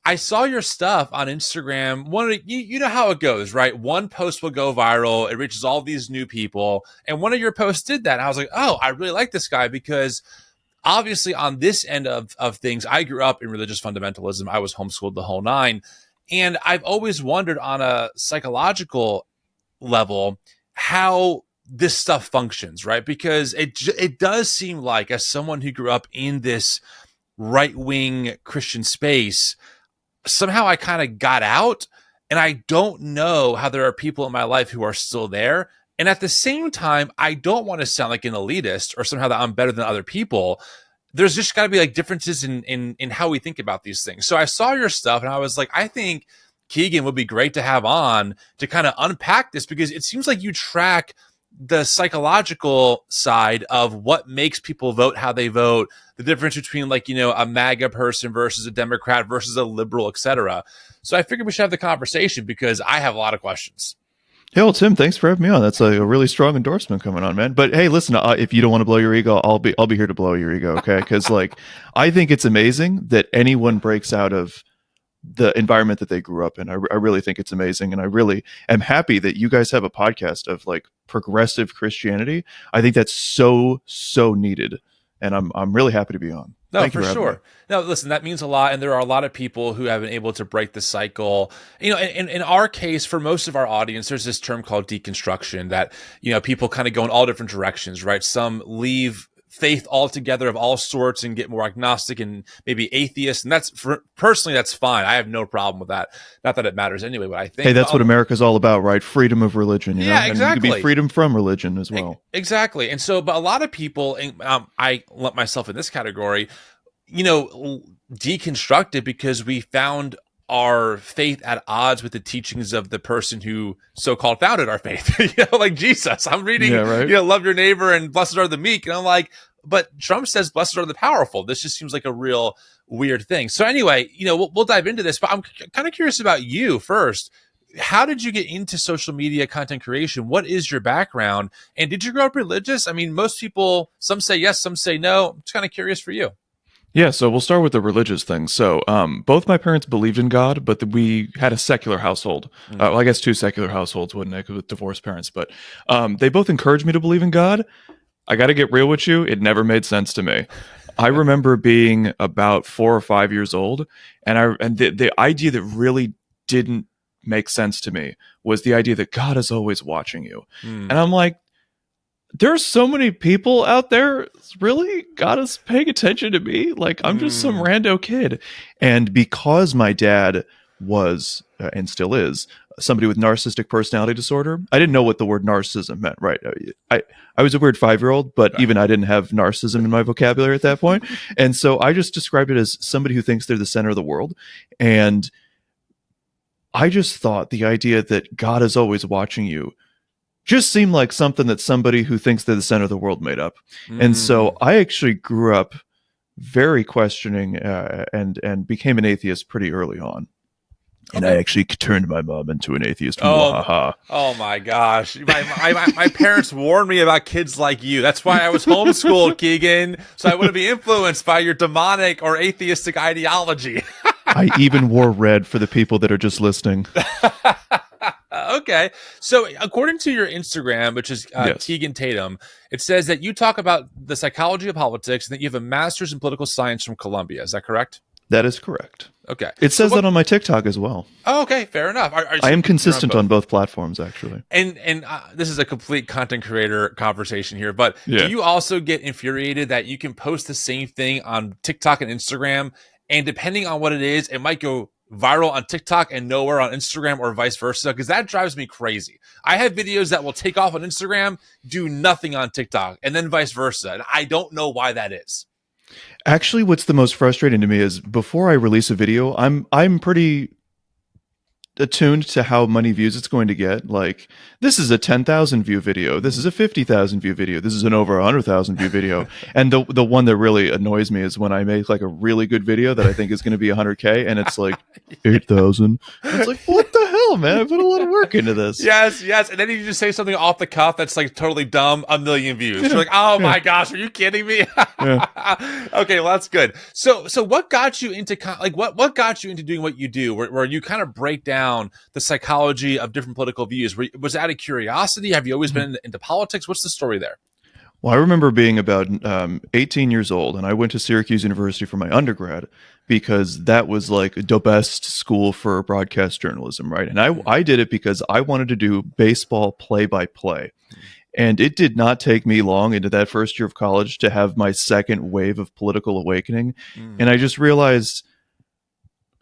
I saw your stuff on Instagram. You know how it goes, right? One post will go viral. It reaches all these new people. And one of your posts did that. And I was like, oh, I really like this guy because obviously on this end of things, I grew up in religious fundamentalism. I was homeschooled the whole nine. And I've always wondered on a psychological level how this stuff functions, right? Because it does seem like, as someone who grew up in this right-wing Christian space, somehow I kind of got out, and I don't know how there are people in my life who are still there. And at the same time, I don't want to sound like an elitist or somehow that I'm better than other people. There's just got to be like differences in how we think about these things. So I saw your stuff and I was like, I think Keegan would be great to have on to kind of unpack this, because it seems like you track the psychological side of what makes people vote how they vote, the difference between like, you know, a MAGA person versus a Democrat versus a liberal, etc. So I figured we should have the conversation because I have a lot of questions. Hey, well, Tim, thanks for having me on. That's a really strong endorsement coming on, man. But hey, listen, if you don't want to blow your ego, I'll be here to blow your ego, okay? Because like, I think it's amazing that anyone breaks out of the environment that they grew up in. I really think it's amazing, and I really am happy that you guys have a podcast of like progressive Christianity. I think that's so needed, and I'm really happy to be on. No, Thank for sure. No, listen, that means a lot. And there are a lot of people who have been able to break the cycle. You know, in our case, for most of our audience, there's this term called deconstruction that, you know, people kind of go in all different directions, right? Some leave faith altogether of all sorts and get more agnostic and maybe atheist. And that's, personally, that's fine. I have no problem with that. Not that it matters anyway, but I think... Hey, that's what America's all about, right? Freedom of religion. You know? Exactly. And you can be freedom from religion as well. Exactly. And so, but a lot of people, I lump myself in this category, you know, deconstructed because we found our faith at odds with the teachings of the person who so-called founded our faith. You know, like Jesus. I'm reading, you know, love your neighbor and blessed are the meek. And I'm like, but Trump says blessed are the powerful. This just seems like a real weird thing. So anyway, you know, we'll dive into this, but I'm kind of curious about you first. How did you get into social media content creation? What is your background? And did you grow up religious? I mean, most people, some say yes, some say no. I'm just kind of curious for you. Yeah, so we'll start with the religious thing. So both my parents believed in God, but we had a secular household. Well, I guess two secular households, wouldn't it, with divorced parents. But they both encouraged me to believe in God. I got to get real with you. It never made sense to me. I remember being about 4 or 5 years old, and the idea that really didn't make sense to me was the idea that God is always watching you. And I'm like, there's so many people out there. Really? God is paying attention to me? Like, I'm just some rando kid. And because my dad was, and still is, somebody with narcissistic personality disorder, I didn't know what the word narcissism meant, right? I was a weird 5-year-old, but even I didn't have narcissism in my vocabulary at that point. And so I just described it as somebody who thinks they're the center of the world. And I just thought the idea that God is always watching you just seemed like something that somebody who thinks they're the center of the world made up. And so I actually grew up very questioning and became an atheist pretty early on. And I actually turned my mom into an atheist. Oh my gosh. My parents warned me about kids like you. That's why I was homeschooled, Keegan. So I wouldn't be influenced by your demonic or atheistic ideology. I even wore red for the people that are just listening. Okay. So according to your Instagram, which is Keegan Tatum, it says that you talk about the psychology of politics and that you have a master's in political science from Columbia. Is that correct? That is correct. Okay. It says that on my TikTok as well. Oh, okay. Fair enough. I am consistent on both platforms, actually. And this is a complete content creator conversation here, but do you also get infuriated that you can post the same thing on TikTok and Instagram, and depending on what it is, it might go viral on TikTok and nowhere on Instagram, or vice versa? Because that drives me crazy. I have videos that will take off on Instagram, do nothing on TikTok, and then vice versa. And I don't know why that is. Actually, what's the most frustrating to me is before I release a video, I'm pretty attuned to how many views it's going to get. Like, this is a 10,000 view video. This is a 50,000 view video. This is an over 100,000 view video. And the one that really annoys me is when I make like a really good video that I think is going to be 100K and it's like 8,000. It's like, what the hell? will, man. I put a lot of work into this. Yes. And then you just say something off the cuff that's like totally dumb, 1 million views. You're like, oh my gosh, are you kidding me? Okay, well that's good. So what got you into what got you into doing what you do, where you kind of break down the psychology of different political views? Was it out of curiosity? Have you always been into politics? What's the story there? Well, I remember being about 18 years old, and I went to Syracuse University for my undergrad because that was like the best school for broadcast journalism, right? And I did it because I wanted to do baseball play-by-play. And it did not take me long into that first year of college to have my second wave of political awakening. And I just realized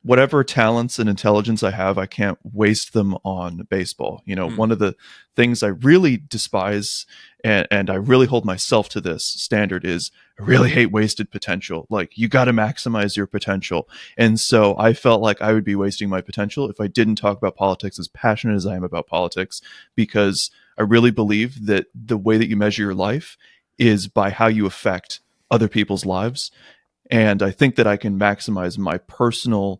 whatever talents and intelligence I have, I can't waste them on baseball. You know, one of the things I really despise, and I really hold myself to this standard, is I really hate wasted potential. Like, you got to maximize your potential. And so I felt like I would be wasting my potential if I didn't talk about politics as passionate as I am about politics, because I really believe that the way that you measure your life is by how you affect other people's lives. And I think that I can maximize my personal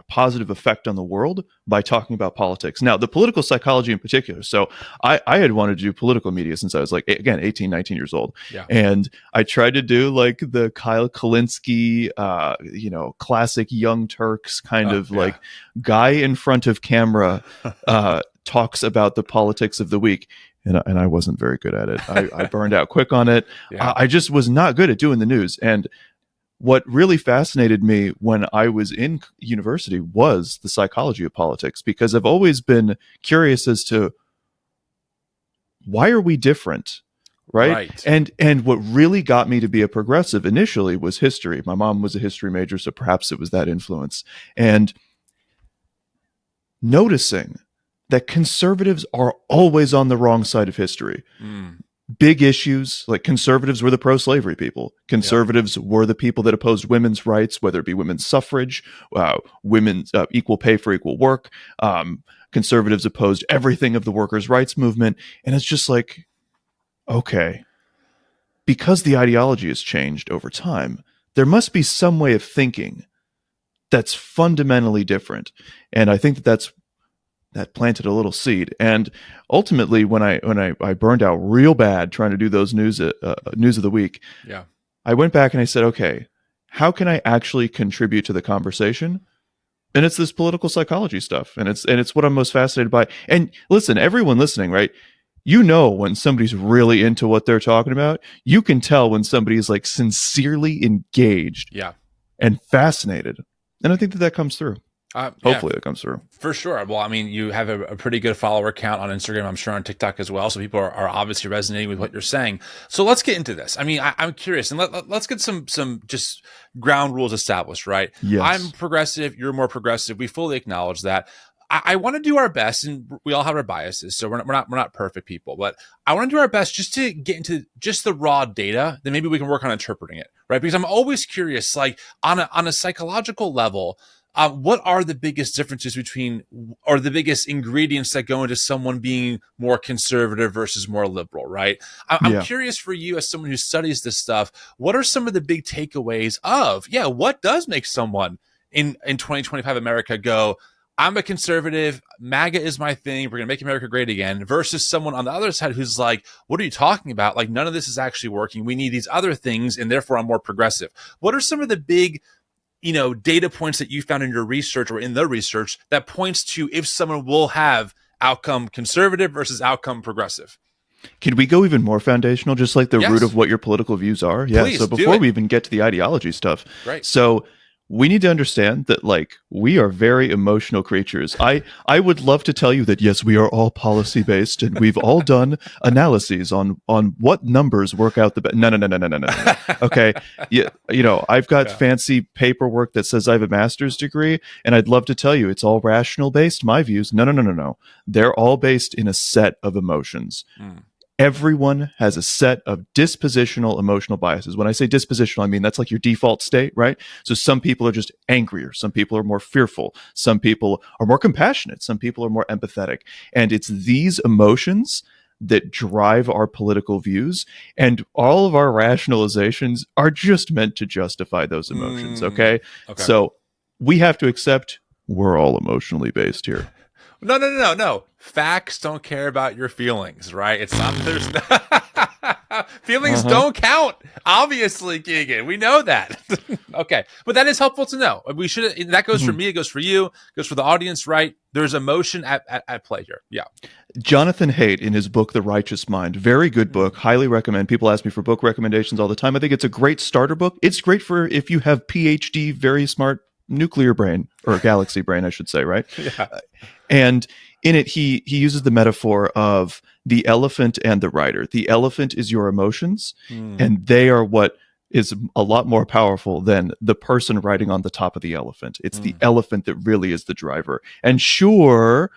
positive effect on the world by talking about politics. Now, the political psychology in particular. So I had wanted to do political media since I was like, again, 18, 19 years old. Yeah. And I tried to do like the Kyle Kalinske, classic Young Turks kind of like guy in front of camera talks about the politics of the week. And I wasn't very good at it. I burned out quick on it. Yeah. I just was not good at doing the news. And what really fascinated me when I was in university was the psychology of politics, because I've always been curious as to why are we different, right? And what really got me to be a progressive initially was history. My mom was a history major, so perhaps it was that influence. And noticing that conservatives are always on the wrong side of history. Big issues, like conservatives were the pro-slavery people. Conservatives were the people that opposed women's rights, whether it be women's suffrage, women's equal pay for equal work. Conservatives opposed everything of the workers' rights movement. And it's just like, okay, because the ideology has changed over time, there must be some way of thinking that's fundamentally different. And I think that planted a little seed. And ultimately, when I burned out real bad trying to do those news of the week, I went back and I said, okay, how can I actually contribute to the conversation? And it's this political psychology stuff, and it's what I'm most fascinated by. And listen, everyone listening, right? You know when somebody's really into what they're talking about. You can tell when somebody is like sincerely engaged, and fascinated. And I think that comes through. Hopefully that comes through. For sure. Well, I mean, you have a pretty good follower count on Instagram, I'm sure on TikTok as well. So people are obviously resonating with what you're saying. So let's get into this. I mean, I'm curious, and let's get some just ground rules established, right? Yes. I'm progressive. You're more progressive. We fully acknowledge that. I want to do our best, and we all have our biases, so we're not perfect people, but I want to do our best just to get into just the raw data. Then maybe we can work on interpreting it, right? Because I'm always curious, like on a psychological level. What are the biggest differences between, or the biggest ingredients that go into someone being more conservative versus more liberal, right? I'm curious for you, as someone who studies this stuff, what are some of the big takeaways of, what does make someone in 2025 America go, I'm a conservative, MAGA is my thing, we're going to make America great again, versus someone on the other side who's like, what are you talking about? Like, none of this is actually working. We need these other things, and therefore I'm more progressive. What are some of the big data points that you found in your research or in the research that points to if someone will have outcome conservative versus outcome progressive? Could we go even more foundational, just like the root of what your political views are? Yeah. Please, so before we even get to the ideology stuff, so we need to understand that, like, we are very emotional creatures. I would love to tell you that, yes, we are all policy based and we've all done analyses on what numbers work out the best. No. Okay. I've got fancy paperwork that says I have a master's degree, and I'd love to tell you it's all rational based, my views. No. They're all based in a set of emotions. Everyone has a set of dispositional emotional biases. When I say dispositional, I mean that's like your default state, right? So some people are just angrier. Some people are more fearful. Some people are more compassionate. Some people are more empathetic. And it's these emotions that drive our political views. And all of our rationalizations are just meant to justify those emotions, okay? So we have to accept we're all emotionally based here. No. Facts don't care about your feelings, right? It's not, there's feelings Uh-huh. don't count. Obviously, Keegan, we know that. Okay. But that is helpful to know. We should, that goes for Mhm. me, it goes for you, it goes for the audience, right? There's emotion at play here. Yeah. Jonathan Haidt, in his book The Righteous Mind, very good book, highly recommend. People ask me for book recommendations all the time. I think it's a great starter book. It's great for if you have PhD, very smart nuclear brain, or galaxy brain, I should say, right? Yeah. And in it, he uses the metaphor of the elephant and the rider. The elephant is your emotions, and they are what is a lot more powerful than the person riding on the top of the elephant. It's the elephant that really is the driver. And sure,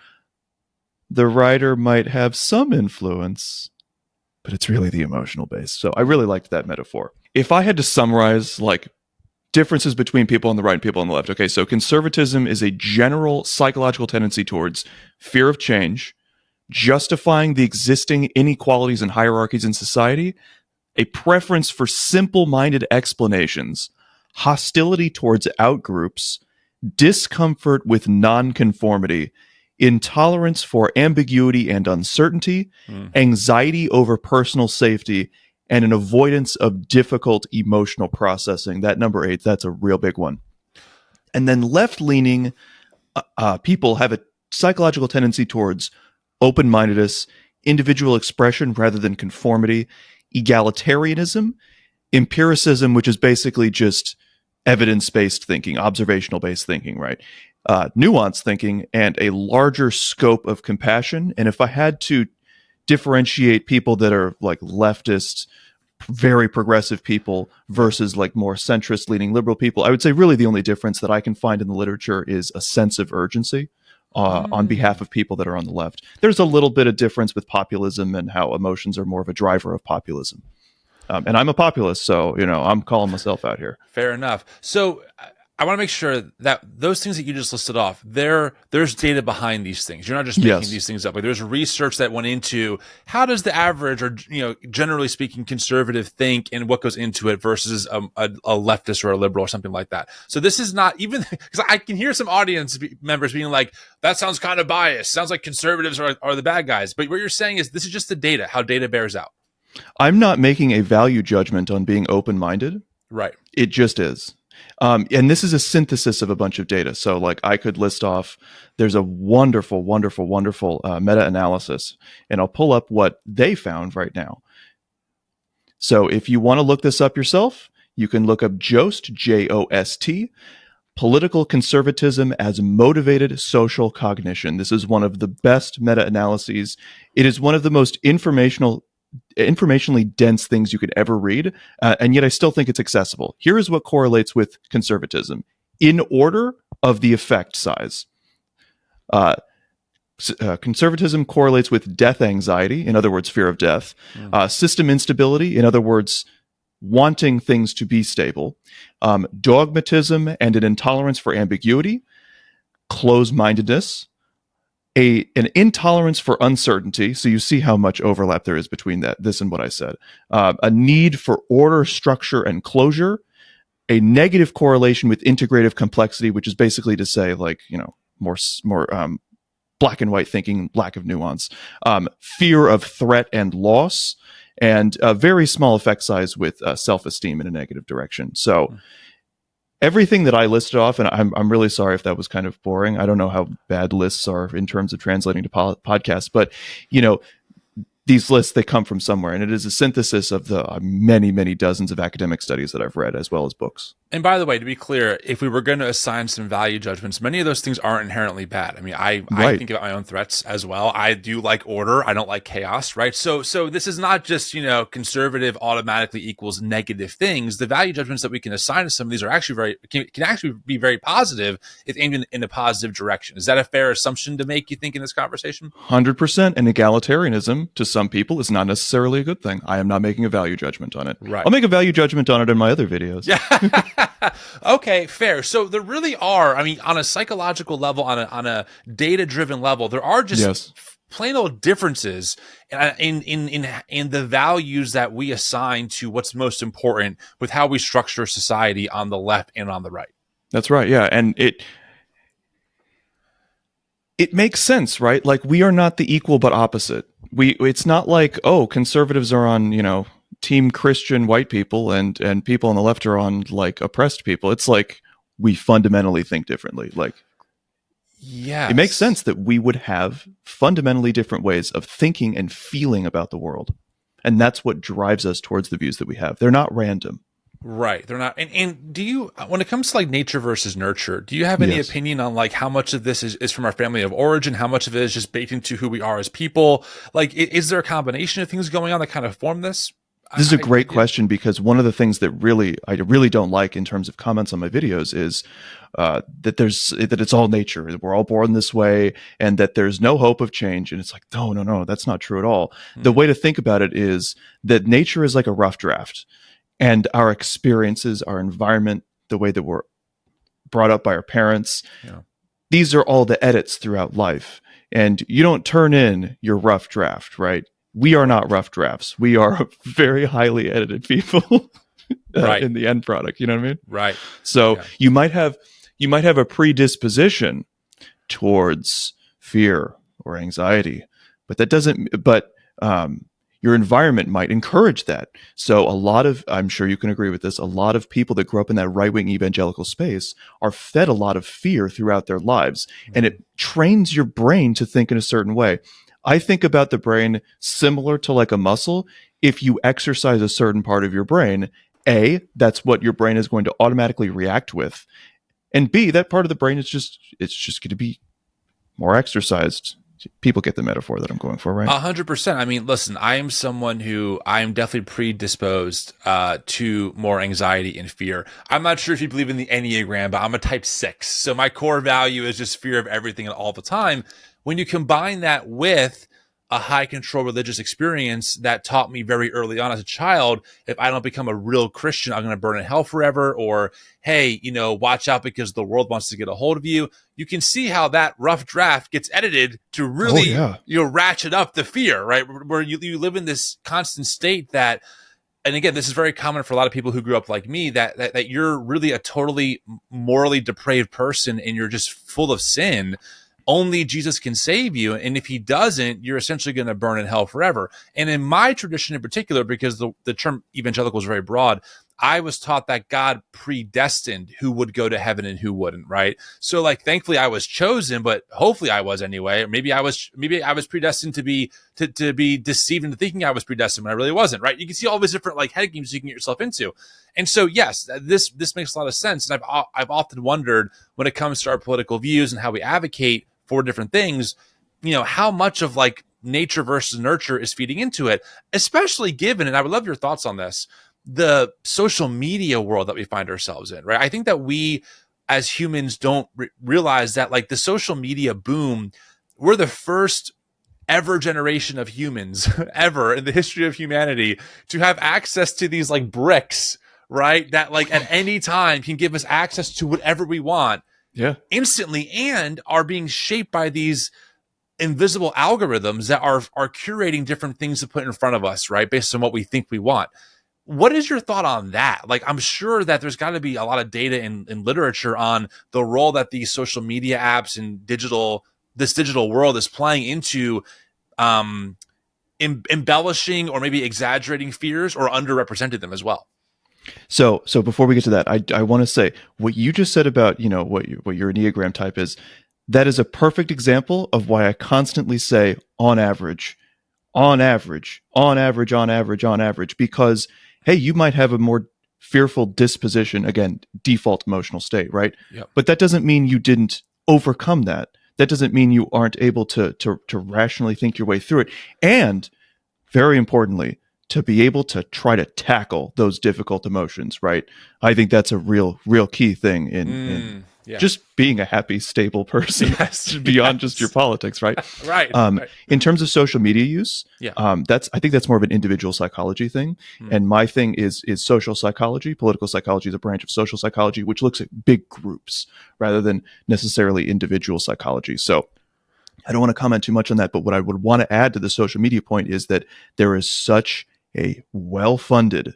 the writer might have some influence, but it's really the emotional base. So I really liked that metaphor. If I had to summarize like differences between people on the right and people on the left, okay, so conservatism is a general psychological tendency towards fear of change, justifying the existing inequalities and hierarchies in society, a preference for simple-minded explanations, hostility towards outgroups, discomfort with nonconformity, intolerance for ambiguity and uncertainty, anxiety over personal safety, and an avoidance of difficult emotional processing. That number 8, that's a real big one. And then left-leaning people have a psychological tendency towards open-mindedness, individual expression rather than conformity, egalitarianism, empiricism, which is basically just evidence-based thinking, observational-based thinking, right? Nuanced thinking, and a larger scope of compassion. And if I had to differentiate people that are like leftist, very progressive people versus like more centrist leaning liberal people, I would say really the only difference that I can find in the literature is a sense of urgency on behalf of people that are on the left. There's a little bit of difference with populism and how emotions are more of a driver of populism. And I'm a populist, so I'm calling myself out here. Fair enough. So I want to make sure that those things that you just listed off, there's data behind these things. You're not just making Yes. these things up. Like there's research that went into how does the average, or generally speaking, conservative think, and what goes into it versus a leftist or a liberal or something like that. So this is not even, because I can hear some audience members being like, that sounds kind of biased. Sounds like conservatives are the bad guys. But what you're saying is this is just the data, how data bears out. I'm not making a value judgment on being open-minded. Right. It just is. And this is a synthesis of a bunch of data. So like I could list off, there's a wonderful meta-analysis, and I'll pull up what they found right now. So if you want to look this up yourself, you can look up JOST, J-O-S-T, Political Conservatism as Motivated Social Cognition. This is one of the best meta-analyses. It is one of the most informationally dense things you could ever read, and yet I still think it's accessible. Here is what correlates with conservatism in order of the effect size. Conservatism correlates with death anxiety, in other words, fear of death, system instability, in other words, wanting things to be stable, dogmatism and an intolerance for ambiguity, closed-mindedness, an intolerance for uncertainty. So you see how much overlap there is between this and what I said. A need for order, structure, and closure. A negative correlation with integrative complexity, which is basically to say, like, more black and white thinking, lack of nuance. Fear of threat and loss, and a very small effect size with self-esteem in a negative direction. So everything that I listed off, and I'm really sorry if that was kind of boring. I don't know how bad lists are in terms of translating to podcasts, but these lists, they come from somewhere, and it is a synthesis of the many, many dozens of academic studies that I've read, as well as books. And by the way, to be clear, if we were going to assign some value judgments, many of those things aren't inherently bad. I mean, I think about my own threats as well. I do like order. I don't like chaos, right? So this is not just, conservative automatically equals negative things. The value judgments that we can assign to some of these are actually can actually be very positive if aimed in a positive direction. Is that a fair assumption to make, you think, in this conversation? 100%. And egalitarianism to some people is not necessarily a good thing. I am not making a value judgment on it. Right. I'll make a value judgment on it in my other videos. Yeah. Okay, fair. So there really are, I mean, on a psychological level, on a data-driven level, there are just plain old differences in the values that we assign to what's most important with how we structure society on the left and on the right. That's right. Yeah, and it makes sense, right? Like, we are not the equal but opposite. It's not like, oh, conservatives are on, team Christian white people, and people on the left are on, like, oppressed people. It's like we fundamentally think differently. Like, it makes Yes. sense that we would have fundamentally different ways of thinking and feeling about the world. And that's what drives us towards the views that we have. They're not random. Right. They're not. And do you, when it comes to like nature versus nurture, do you have any Yes. opinion on like how much of this is from our family of origin? How much of it is just baked into who we are as people? Like, is there a combination of things going on that kind of form this? This is a great question, because one of the things that I really don't like in terms of comments on my videos is that it's all nature. We're all born this way, and that there's no hope of change. And it's like, no, that's not true at all. The way to think about it is that nature is like a rough draft, and our experiences, our environment, the way that we're brought up by our parents, Yeah. these are all the edits throughout life. And you don't turn in your rough draft, right? We are not rough drafts. We are very highly edited people Right. in the end product. You know what I mean? Right. So Yeah. you might have a predisposition towards fear or anxiety, but that doesn't. But your environment might encourage that. So I'm sure you can agree with this, a lot of people that grow up in that right-wing evangelical space are fed a lot of fear throughout their lives, and it trains your brain to think in a certain way. I think about the brain similar to like a muscle. If you exercise a certain part of your brain, A, that's what your brain is going to automatically react with. And B, that part of the brain is just going to be more exercised. People get the metaphor that I'm going for, right? 100%. I mean, listen, I am someone who I am definitely predisposed to more anxiety and fear. I'm not sure if you believe in the Enneagram, but I'm a type 6. So my core value is just fear of everything all the time. When you combine that with a high control religious experience that taught me very early on as a child, if I don't become a real Christian, I'm going to burn in hell forever, or, hey, watch out because the world wants to get a hold of you. You can see how that rough draft gets edited to really, ratchet up the fear, right? Where you live in this constant state that, and again, this is very common for a lot of people who grew up like me, that you're really a totally morally depraved person and you're just full of sin. Only Jesus can save you. And if he doesn't, you're essentially going to burn in hell forever. And in my tradition in particular, because the term evangelical is very broad, I was taught that God predestined who would go to heaven and who wouldn't, right? So like, thankfully I was chosen, but hopefully I was anyway. Or maybe I was predestined to be deceived into thinking I was predestined when I really wasn't, right? You can see all these different like head games you can get yourself into. And so, yes, this makes a lot of sense. And I've often wondered, when it comes to our political views and how we advocate for different things, how much of like nature versus nurture is feeding into it, especially given, and I would love your thoughts on this, the social media world that we find ourselves in, right? I think that we as humans don't realize that like the social media boom, we're the first ever generation of humans ever in the history of humanity to have access to these like bricks, right? That like at any time can give us access to whatever we want. Yeah. Instantly, and are being shaped by these invisible algorithms that are curating different things to put in front of us, right? Based on what we think we want. What is your thought on that? Like, I'm sure that there's got to be a lot of data in literature on the role that these social media apps and this digital world is playing into embellishing or maybe exaggerating fears or underrepresenting them as well. So before we get to that, I want to say what you just said about, what your Enneagram type is. That is a perfect example of why I constantly say on average, because, hey, you might have a more fearful disposition, again, default emotional state, right? Yep. But that doesn't mean you didn't overcome that. That doesn't mean you aren't able to rationally think your way through it. And very importantly, to be able to try to tackle those difficult emotions, right? I think that's a real key thing in just being a happy, stable person, beyond just your politics, right? Right. In terms of social media use, I think that's more of an individual psychology thing. And my thing is social psychology. Political psychology is a branch of social psychology, which looks at big groups rather than necessarily individual psychology. So I don't want to comment too much on that, but what I would want to add to the social media point is that there is such a well-funded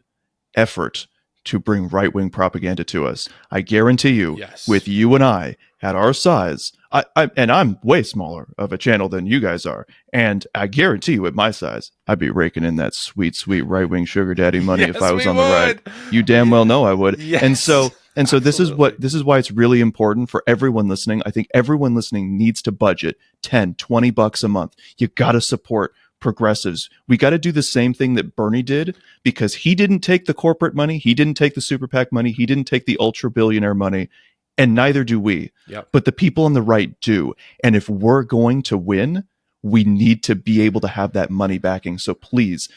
effort to bring right-wing propaganda to us. I guarantee you, with you and I, at our size, and I'm way smaller of a channel than you guys are, and I guarantee you, at my size, I'd be raking in that sweet, sweet right-wing sugar daddy money if Yes, I was we on the right. would. You damn well know I would. Yes, And so this absolutely. is why it's really important for everyone listening. I think everyone listening needs to budget 10, $20 a month. You got to support progressives. We got to do the same thing that Bernie did, because he didn't take the corporate money, he didn't take the super PAC money, he didn't take the ultra billionaire money, and neither do we. Yep. But the people on the right do. And if we're going to win, we need to be able to have that money backing. So please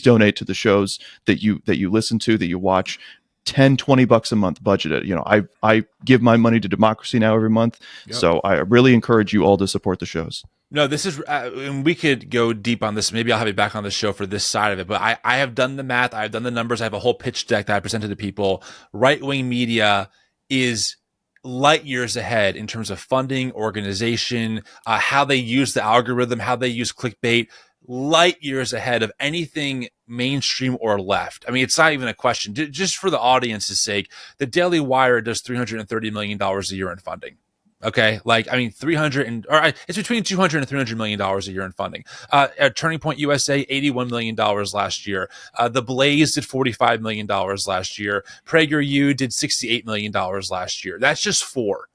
donate to the shows that you listen to, that you watch. 10, $20 a month, budget it. I give my money to Democracy Now! Every month. Yep. So I really encourage you all to support the shows. No, this is, and we could go deep on this. Maybe I'll have you back on the show for this side of it. But I have done the math. I've done the numbers. I have a whole pitch deck that I presented to people. Right-wing media is light years ahead in terms of funding, organization, how they use the algorithm, how they use clickbait, light years ahead of anything mainstream or left. I mean, it's not even a question. Just for the audience's sake, the Daily Wire does $330 million a year in funding. Okay, like, I mean, it's between $200 and $300 million a year in funding. At Turning Point USA, $81 million last year. The Blaze did $45 million last year. PragerU did $68 million last year. That's just four.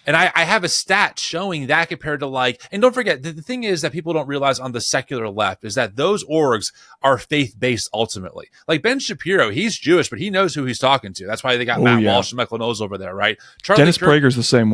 And I have a stat showing that compared to, like, and don't forget, the thing is that people don't realize on the secular left is that those orgs are faith-based ultimately. Like Ben Shapiro, he's Jewish, but he knows who he's talking to. That's why they got Matt Walsh and Michael Knowles over there, right? Dennis Prager's the same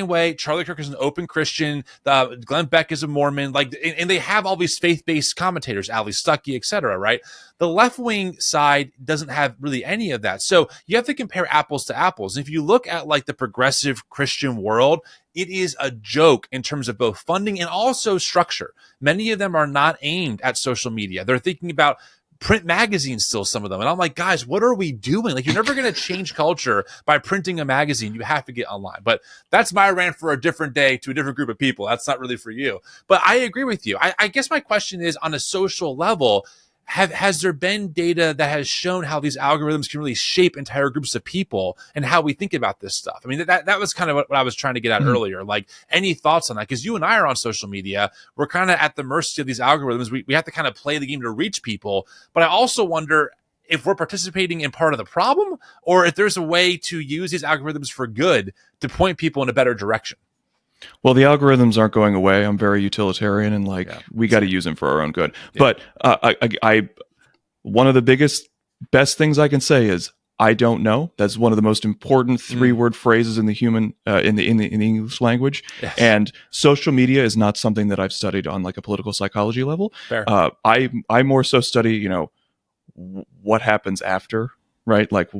way. Charlie Kirk is an open Christian. Glenn Beck is a Mormon. Like, and they have all these faith-based commentators, Ali Stuckey, et cetera, right? The left-wing side doesn't have really any of that. So you have to compare apples to apples. If you look at, like, the progressive Christian world, it is a joke in terms of both funding and also structure. Many of them are not aimed at social media. They're thinking about print magazines still, some of them. And I'm like, guys, what are we doing? Like, you're never going to change culture by printing a magazine. You have to get online. But that's my rant for a different day to a different group of people. That's not really for you. But I agree with you. I guess my question is, on a social level, has there been data that has shown how these algorithms can really shape entire groups of people and how we think about this stuff? I mean, that was kind of what I was trying to get at earlier. Like, any thoughts on that? Because you and I are on social media. We're kind of at the mercy of these algorithms. We have to kind of play the game to reach people. But I also wonder if we're participating in part of the problem, or if there's a way to use these algorithms for good to point people in a better direction. Well, the algorithms aren't going away. I'm very utilitarian, and we got to use them for our own good. Yeah. But I one of the best things I can say is, I don't know. That's one of the most important 3-word phrases in the human in the English language. Yes. And social media is not something that I've studied on, like, a political psychology level. Fair. I more so study, what happens after, right? Like,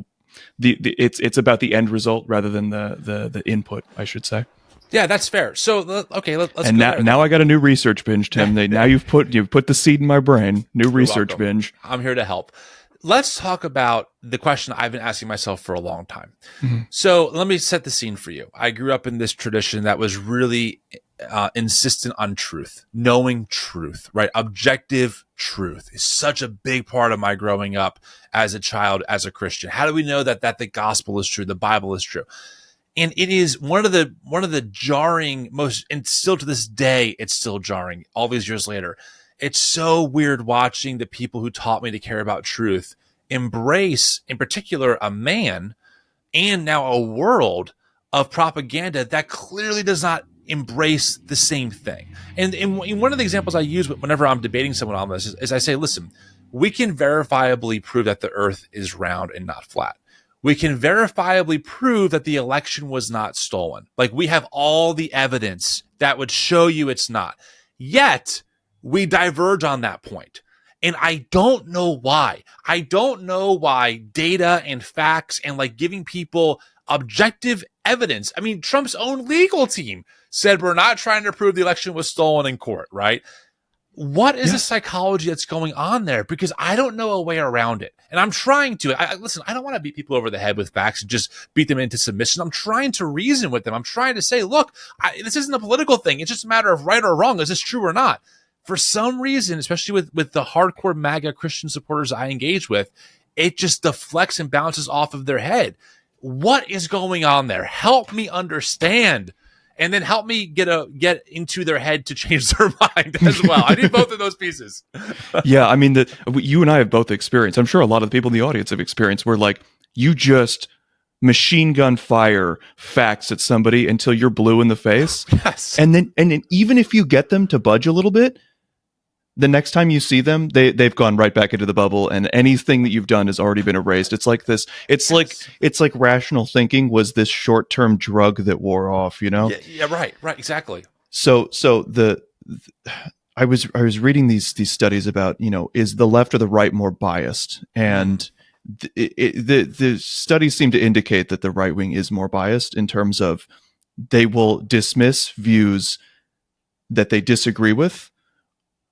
it's about the end result rather than the input, I should say. Yeah, that's fair. So, okay, let's and go now I got a new research binge, Tim. Now you've put the seed in my brain. New research binge. I'm here to help. Let's talk about the question I've been asking myself for a long time. Mm-hmm. So let me set the scene for you. I grew up in this tradition that was really insistent on truth, knowing truth, right? Objective truth is such a big part of my growing up as a child, as a Christian. How do we know that the gospel is true, the Bible is true? And it is one of the jarring most, and still to this day, it's still jarring all these years later. It's so weird watching the people who taught me to care about truth embrace, in particular, a man and now a world of propaganda that clearly does not embrace the same thing. And one of the examples I use whenever I'm debating someone on this is I say, listen, we can verifiably prove that the earth is round and not flat. We can verifiably prove that the election was not stolen. Like, we have all the evidence that would show you it's not. Yet, we diverge on that point. And I don't know why. I don't know why data and facts and, like, giving people objective evidence. I mean, Trump's own legal team said we're not trying to prove the election was stolen in court, right? What is the psychology that's going on there? Because I don't know a way around it. And I'm trying to. Listen, I don't want to beat people over the head with facts and just beat them into submission. I'm trying to reason with them. I'm trying to say, look, this isn't a political thing. It's just a matter of right or wrong. Is this true or not? For some reason, especially with the hardcore MAGA Christian supporters I engage with, it just deflects and bounces off of their head. what is going on there? Help me understand. And then help me get into their head to change their mind as well. I need both of those pieces. Yeah, I mean, you and I have both experienced. I'm sure a lot of the people in the audience have experienced where like you just machine gun fire facts at somebody until you're blue in the face. Yes. And then even if you get them to budge a little bit, the next time you see them, they've gone right back into the bubble, and anything that you've done has already been erased. It's like this. It's like rational thinking was this short-term drug that wore off. You know? Yeah. Right. Exactly. So I was reading these studies about, you know, is the left or the right more biased, and the studies seem to indicate that the right wing is more biased in terms of they will dismiss views that they disagree with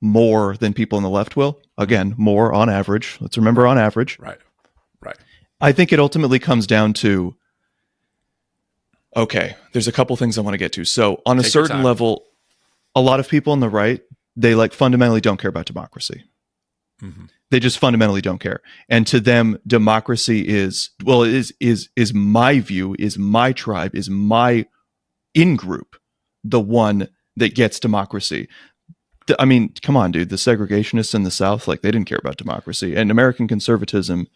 more than people on the left will. Again, more on average. Let's remember on average. Right. I think it ultimately comes down to, okay, there's a couple things I want to get to. So on a certain level, a lot of people on the right, they like fundamentally don't care about democracy. Mm-hmm. They just fundamentally don't care. And to them, democracy is my view, is my tribe, is my in-group, the one that gets democracy. I mean, come on, dude. The segregationists in the South, like, they didn't care about democracy. And American conservatism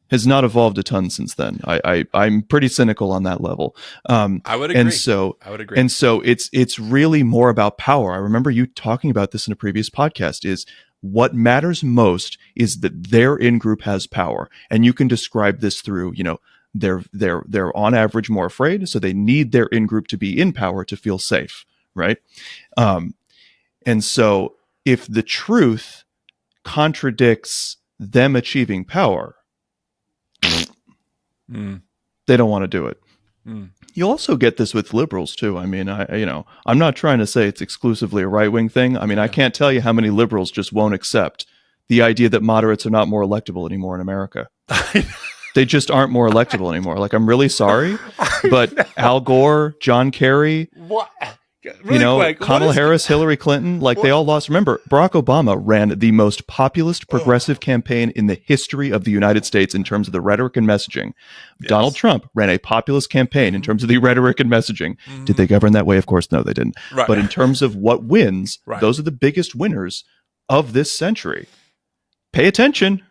has not evolved a ton since then. I'm pretty cynical on that level. I would agree. I would agree. And so it's really more about power. I remember you talking about this in a previous podcast, is what matters most is that their in-group has power. And you can describe this through, you know, they're on average more afraid, so they need their in-group to be in power to feel safe, right? And so if the truth contradicts them achieving power, they don't want to do it. You also get this with liberals too. I mean, I'm not trying to say it's exclusively a right-wing thing. I mean, I can't tell you how many liberals just won't accept the idea that moderates are not more electable anymore in America. They just aren't more electable anymore. Like, I'm really sorry, but Al Gore, John Kerry, what? Really quick, Kamala Harris, Hillary Clinton, like, they all lost. Remember, Barack Obama ran the most populist progressive campaign in the history of the United States in terms of the rhetoric and messaging. Yes. Donald Trump ran a populist campaign in terms of the rhetoric and messaging. Did they govern that way? Of course, no, they didn't. Right. But in terms of what wins, those are the biggest winners of this century. Pay attention.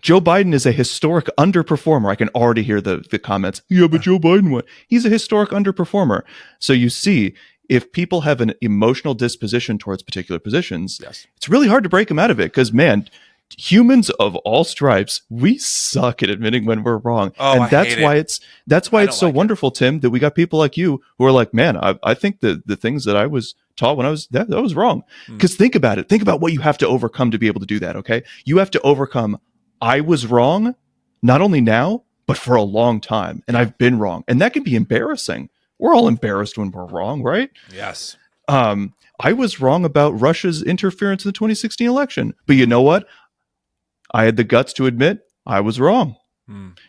Joe Biden is a historic underperformer. I can already hear the comments. Yeah, but Joe Biden won. He's a historic underperformer. So you see, if people have an emotional disposition towards particular positions, it's really hard to break them out of it, because, man, humans of all stripes, we suck at admitting when we're wrong. And that's why it's so wonderful, Tim, that we got people like you who are like, man, I think the things that I was taught when I was that was wrong. Because think about it. Think about what you have to overcome to be able to do that, okay? You have to overcome, I was wrong, not only now, but for a long time. And I've been wrong. And that can be embarrassing. We're all embarrassed when we're wrong, right? Yes. I was wrong about Russia's interference in the 2016 election. But you know what? I had the guts to admit I was wrong.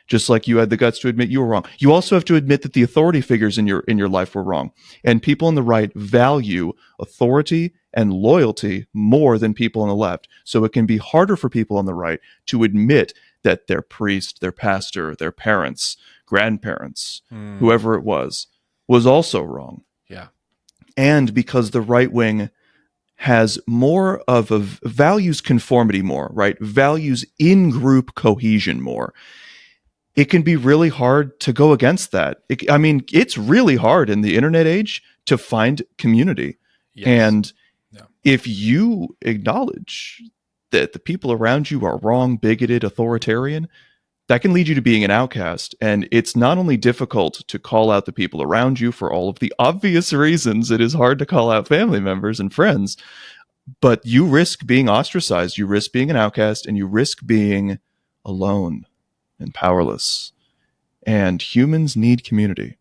Just like you had the guts to admit you were wrong. You also have to admit that the authority figures in your life were wrong. And people on the right value authority and loyalty more than people on the left. So it can be harder for people on the right to admit that their priest, their pastor, their parents, grandparents, whoever it was also wrong. Yeah. And because the right wing has more of a values conformity more, right? Values in-group cohesion more. It can be really hard to go against that. It's really hard in the internet age to find community. Yes. And if you acknowledge that the people around you are wrong, bigoted, authoritarian, that can lead you to being an outcast. And it's not only difficult to call out the people around you for all of the obvious reasons it is hard to call out family members and friends, but you risk being ostracized, you risk being an outcast, and you risk being alone and powerless. And humans need community.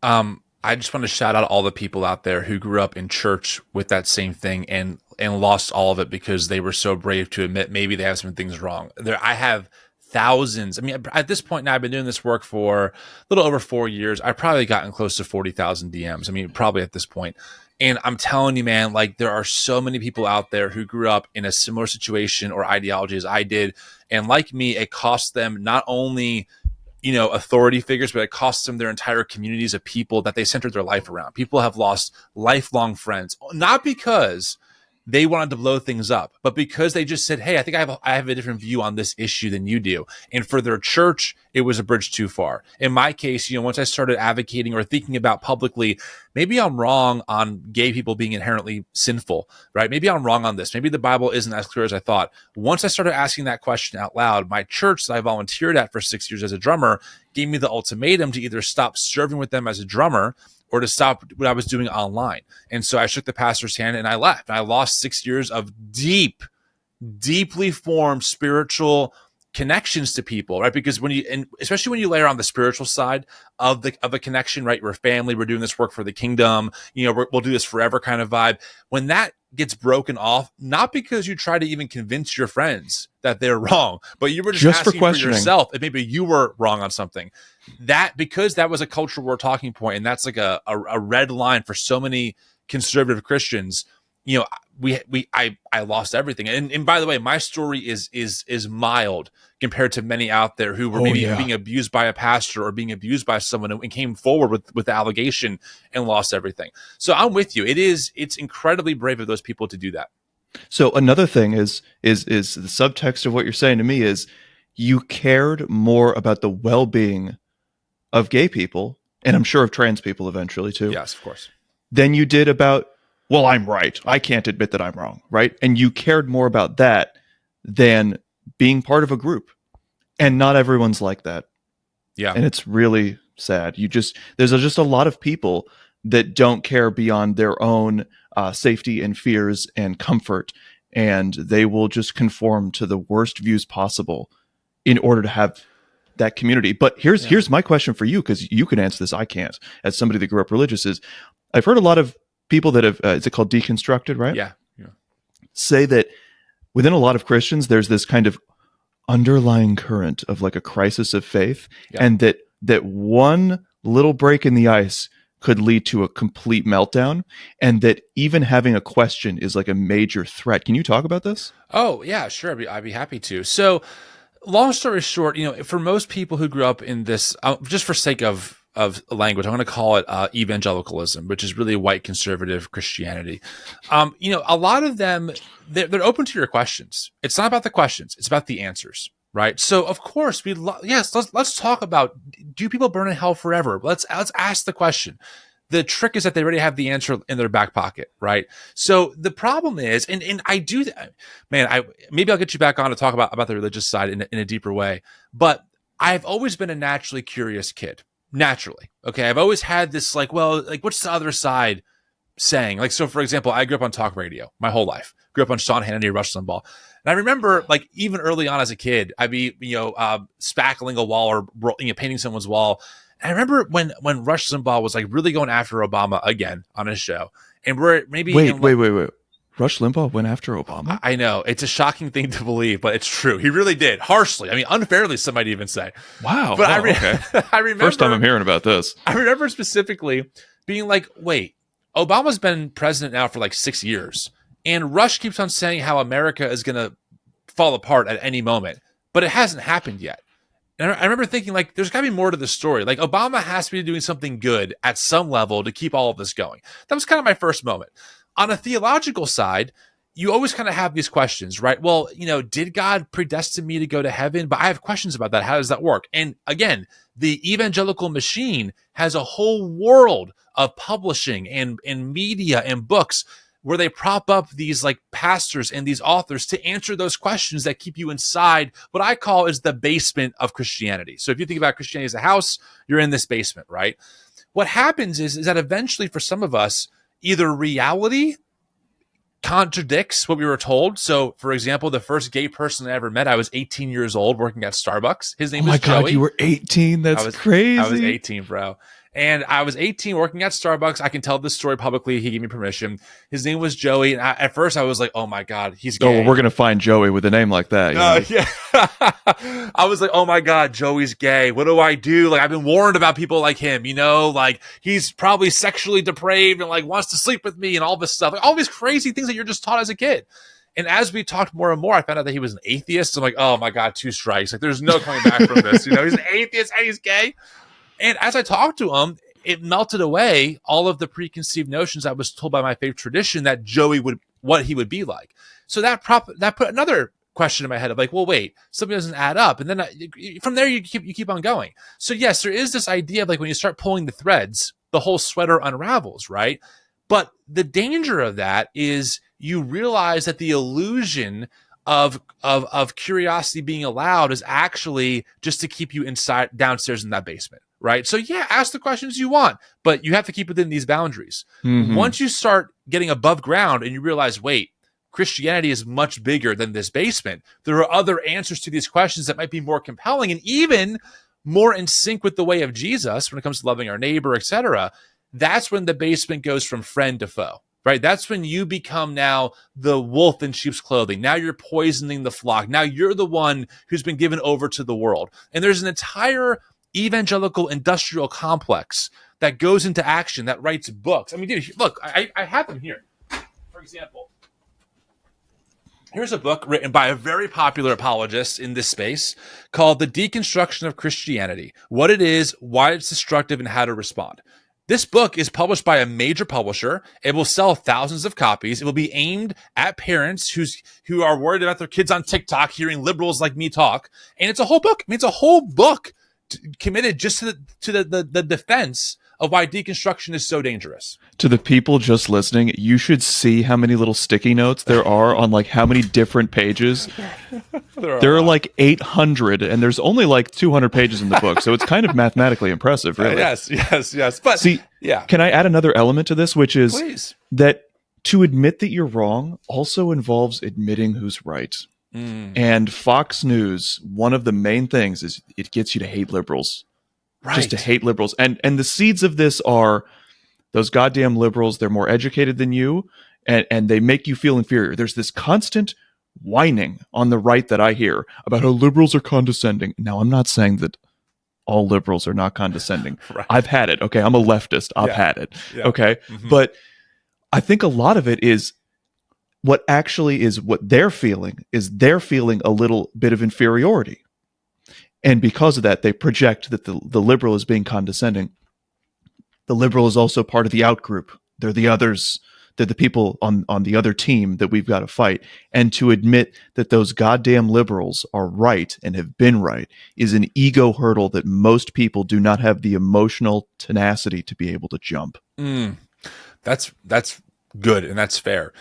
I just want to shout out all the people out there who grew up in church with that same thing and lost all of it because they were so brave to admit maybe they have some things wrong. I have thousands. I mean, at this point now, I've been doing this work for a little over 4 years. I've probably gotten close to 40,000 DMs. I mean, probably at this point. And I'm telling you, man, like, there are so many people out there who grew up in a similar situation or ideology as I did. And like me, it cost them not only authority figures, but it costs them their entire communities of people that they centered their life around. People have lost lifelong friends, not because they wanted to blow things up, but because they just said, hey, I think I have a different view on this issue than you do. And for their church, it was a bridge too far. In my case, once I started advocating or thinking about publicly, maybe I'm wrong on gay people being inherently sinful, right? Maybe I'm wrong on this. Maybe the Bible isn't as clear as I thought. Once I started asking that question out loud, my church that I volunteered at for 6 years as a drummer gave me the ultimatum to either stop serving with them as a drummer or to stop what I was doing online. And so I shook the pastor's hand and I left. I lost 6 years of deeply formed spiritual connections to people, right? Because especially when you layer on the spiritual side of a connection, right? We're family, we're doing this work for the kingdom, we'll do this forever kind of vibe. When that gets broken off, not because you try to even convince your friends that they're wrong, but you were just asking for yourself if maybe you were wrong on something. Because that was a cultural war talking point, and that's like a red line for so many conservative Christians. I lost everything. And by the way, my story is mild compared to many out there who were being abused by a pastor or being abused by someone and came forward with the allegation and lost everything. So I'm with you. It's incredibly brave of those people to do that. So another thing is the subtext of what you're saying to me is you cared more about the well-being of gay people, and I'm sure of trans people eventually too. Yes, of course. Than you did about, well, I'm right. I can't admit that I'm wrong, right? And you cared more about that than being part of a group. And not everyone's like that. Yeah. And it's really sad. There's just a lot of people that don't care beyond their own safety and fears and comfort, and they will just conform to the worst views possible in order to have that community. But here's my question for you, because you can answer this, I can't, as somebody that grew up religious, is I've heard a lot of people that have, is it called deconstructed, right? Yeah. Say that within a lot of Christians, there's this kind of underlying current of like a crisis of faith, and that one little break in the ice could lead to a complete meltdown, and that even having a question is like a major threat. Can you talk about this? Oh, yeah, sure. I'd be happy to. So long story short, for most people who grew up in this, just for sake of language, I'm going to call it evangelicalism, which is really white conservative Christianity. A lot of them, they're open to your questions. It's not about the questions; it's about the answers, right? So, of course, let's talk about, do people burn in hell forever? Let's ask the question. The trick is that they already have the answer in their back pocket, right? So the problem is, and I do that, man. Maybe I'll get you back on to talk about the religious side in a deeper way. But I've always been a naturally curious kid. Naturally. Okay. I've always had this what's the other side saying? So for example, I grew up on talk radio my whole life, grew up on Sean Hannity, Rush Limbaugh. And I remember even early on as a kid, I'd be, spackling a wall or painting someone's wall. And I remember when Rush Limbaugh was really going after Obama again on his show. And we're maybe. Wait. Rush Limbaugh went after Obama? I know. It's a shocking thing to believe, but it's true. He really did. Harshly. I mean, unfairly, some might even say. Wow. But okay. I remember. First time I'm hearing about this. I remember specifically being like, wait, Obama's been president now for 6 years. And Rush keeps on saying how America is going to fall apart at any moment. But it hasn't happened yet. And I remember thinking, there's got to be more to the story. Obama has to be doing something good at some level to keep all of this going. That was kind of my first moment. On a theological side, you always kind of have these questions, right? Well, did God predestine me to go to heaven? But I have questions about that. How does that work? And again, the evangelical machine has a whole world of publishing and media and books where they prop up these pastors and these authors to answer those questions that keep you inside what I call is the basement of Christianity. So if you think about Christianity as a house, you're in this basement, right? What happens is that eventually for some of us, either reality contradicts what we were told. So, for example, the first gay person I ever met, I was 18 years old working at Starbucks. His name was Joey. Oh my God, you were 18? That's crazy. I was 18, bro. And I was 18 working at Starbucks. I can tell this story publicly. He gave me permission. His name was Joey. And at first I was like, oh my God, he's gay. Oh, well, we're going to find Joey with a name like that. Yeah. I was like, oh my God, Joey's gay. What do I do? I've been warned about people like him, he's probably sexually depraved and wants to sleep with me and all this stuff. All these crazy things that you're just taught as a kid. And as we talked more and more, I found out that he was an atheist. I'm like, oh my God, 2 strikes. Like, there's no coming back from this. He's an atheist and he's gay. And as I talked to him, it melted away all of the preconceived notions I was told by my faith tradition that Joey what he would be like. So that put another question in my head of like, well, wait, something doesn't add up. And then from there, you keep on going. So yes, there is this idea of like when you start pulling the threads, the whole sweater unravels, right? But the danger of that is you realize that the illusion of curiosity being allowed is actually just to keep you downstairs in that basement, right? So yeah, ask the questions you want, but you have to keep within these boundaries. Mm-hmm. Once you start getting above ground and you realize, wait, Christianity is much bigger than this basement. There are other answers to these questions that might be more compelling and even more in sync with the way of Jesus when it comes to loving our neighbor, etc. That's when the basement goes from friend to foe, right? That's when you become now the wolf in sheep's clothing. Now you're poisoning the flock. Now you're the one who's been given over to the world. And there's an entire evangelical industrial complex that goes into action, that writes books. I mean, dude, look, I have them here. For example, here's a book written by a very popular apologist in this space called The Deconstruction of Christianity: What It Is, Why It's Destructive, and How to Respond. This book is published by a major publisher. It will sell thousands of copies. It will be aimed at parents who are worried about their kids on TikTok hearing liberals like me talk. And it's a whole book. I mean, it's a whole book committed just to the defense of why deconstruction is so dangerous. To the people just listening, you should see how many little sticky notes there are on like how many different pages. There are like 800, and there's only like 200 pages in the book, so it's kind of mathematically impressive, really. Yes. But see, yeah. Can I add another element to this, which is Please. That to admit that you're wrong also involves admitting who's right. And Fox News, one of the main things is it gets you to hate liberals. Right. Just to hate liberals. And the seeds of this are those goddamn liberals. They're more educated than you, and they make you feel inferior. There's this constant whining on the right that I hear about how liberals are condescending. Now, I'm not saying that all liberals are not condescending. Right. I've had it. Okay, I'm a leftist. I've had it. Yeah. Okay, but I think a lot of it is what actually is what they're feeling is they're feeling a little bit of inferiority. And because of that, they project that the liberal is being condescending. The liberal is also part of the out-group. They're the others. They're the people on the other team that we've got to fight. And to admit that those goddamn liberals are right and have been right is an ego hurdle that most people do not have the emotional tenacity to be able to jump. That's good, and that's fair.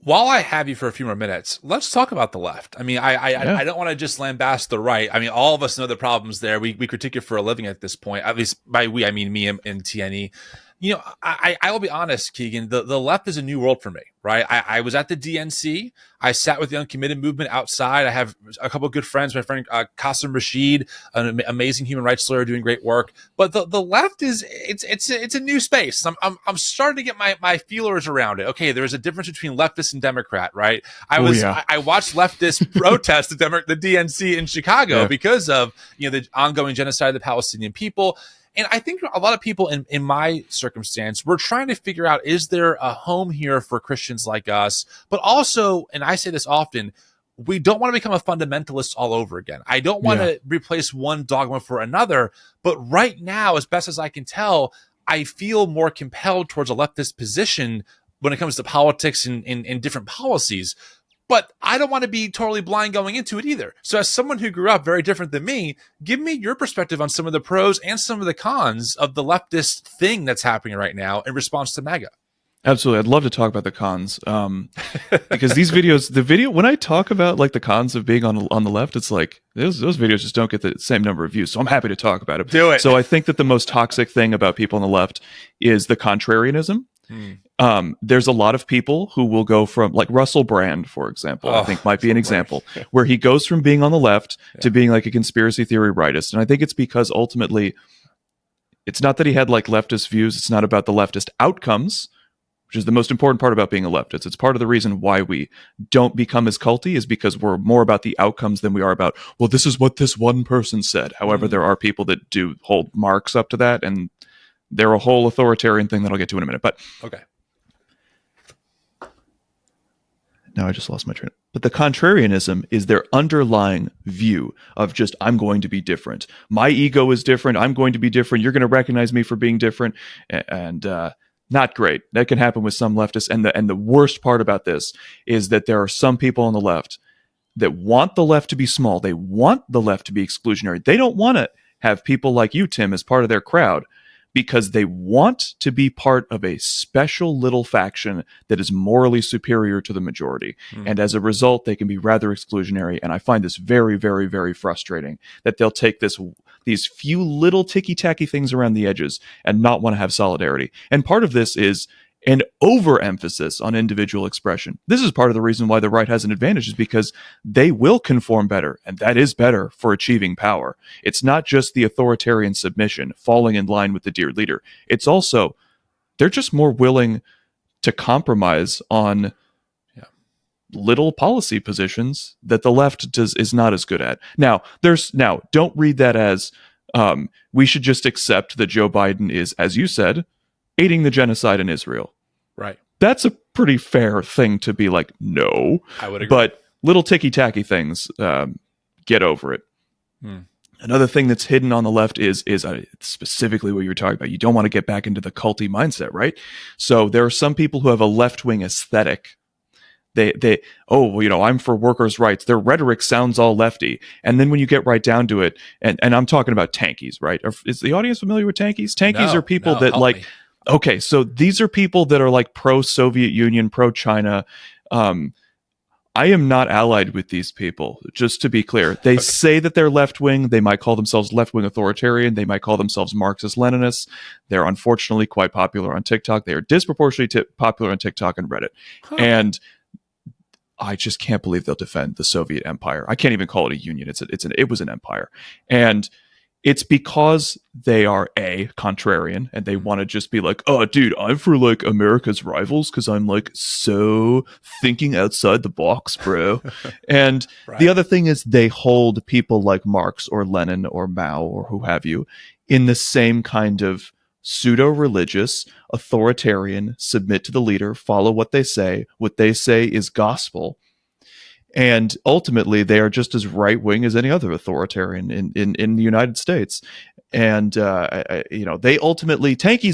While I have you for a few more minutes, let's talk about the left. I mean, I don't want to just lambast the right. I mean, all of us know the problems there. We critique it for a living at this point. At least by we, I mean me and TNE. You know, I will be honest, Keegan, the left is a new world for me, right? I was at the DNC. I sat with the Uncommitted movement outside. I have a couple of good friends, my friend Qasim Rashid, an amazing human rights lawyer doing great work. But the left it's a new space. I'm starting to get my feelers around it. Okay, there's a difference between leftist and Democrat, right? I watched leftist protest the DNC in Chicago because of the ongoing genocide of the Palestinian people. And I think a lot of people in my circumstance, we're trying to figure out, is there a home here for Christians like us? But also, and I say this often, we don't want to become a fundamentalist all over again. I don't want to replace one dogma for another. But right now, as best as I can tell, I feel more compelled towards a leftist position when it comes to politics and different policies. But I don't want to be totally blind going into it either. So as someone who grew up very different than me, give me your perspective on some of the pros and some of the cons of the leftist thing that's happening right now in response to MAGA. Absolutely. I'd love to talk about the cons. Because these videos, when I talk about like the cons of being on the left, it's like those videos just don't get the same number of views. So I'm happy to talk about it. Do it. So I think that the most toxic thing about people on the left is the contrarianism. There's a lot of people who will go from, like Russell Brand, for example, I think might be an example, where he goes from being on the left to being like a conspiracy theory rightist. And I think it's because ultimately it's not that he had like leftist views. It's not about the leftist outcomes, which is the most important part about being a leftist. It's part of the reason why we don't become as culty is because we're more about the outcomes than we are about, well, this is what this one person said. However, there are people that do hold Marx up to that, and they're a whole authoritarian thing that I'll get to in a minute. But okay. Now I just lost my train. But the contrarianism is their underlying view of just, I'm going to be different. My ego is different. I'm going to be different. You're going to recognize me for being different. And not great. That can happen with some leftists. And the worst part about this is that there are some people on the left that want the left to be small. They want the left to be exclusionary. They don't want to have people like you, Tim, as part of their crowd, because they want to be part of a special little faction that is morally superior to the majority. And as a result, they can be rather exclusionary. And I find this very, very, very frustrating that they'll take these few little ticky-tacky things around the edges and not want to have solidarity. And part of this is an overemphasis on individual expression. This is part of the reason why the right has an advantage, is because they will conform better, and that is better for achieving power. It's not just the authoritarian submission, falling in line with the dear leader. It's also, they're just more willing to compromise on little policy positions that the left is not as good at. Now, don't read that as we should just accept that Joe Biden is, as you said, aiding the genocide in Israel. Right. That's a pretty fair thing to be like, no. I would agree. But little ticky-tacky things, get over it. Another thing that's hidden on the left is specifically what you're talking about. You don't want to get back into the culty mindset, right? So there are some people who have a left-wing aesthetic. I'm for workers' rights. Their rhetoric sounds all lefty. And then when you get right down to it, and I'm talking about tankies, right? Is the audience familiar with tankies? Tankies are people that like... Me. Okay, so these are people that are like pro-Soviet Union, pro-China. I am not allied with these people, just to be clear. They say that they're left-wing. They might call themselves left-wing authoritarian. They might call themselves Marxist-Leninists. They're unfortunately quite popular on TikTok. They are disproportionately popular on TikTok and Reddit. And I just can't believe they'll defend the Soviet Empire. I can't even call it a union. It was an empire. And it's because they are contrarian, and they want to just be like, oh, dude, I'm for like America's rivals because I'm like so thinking outside the box, bro. And the other thing is they hold people like Marx or Lenin or Mao or who have you in the same kind of pseudo-religious, authoritarian, submit to the leader, follow what they say is gospel. And ultimately, they are just as right-wing as any other authoritarian in the United States. And, tankies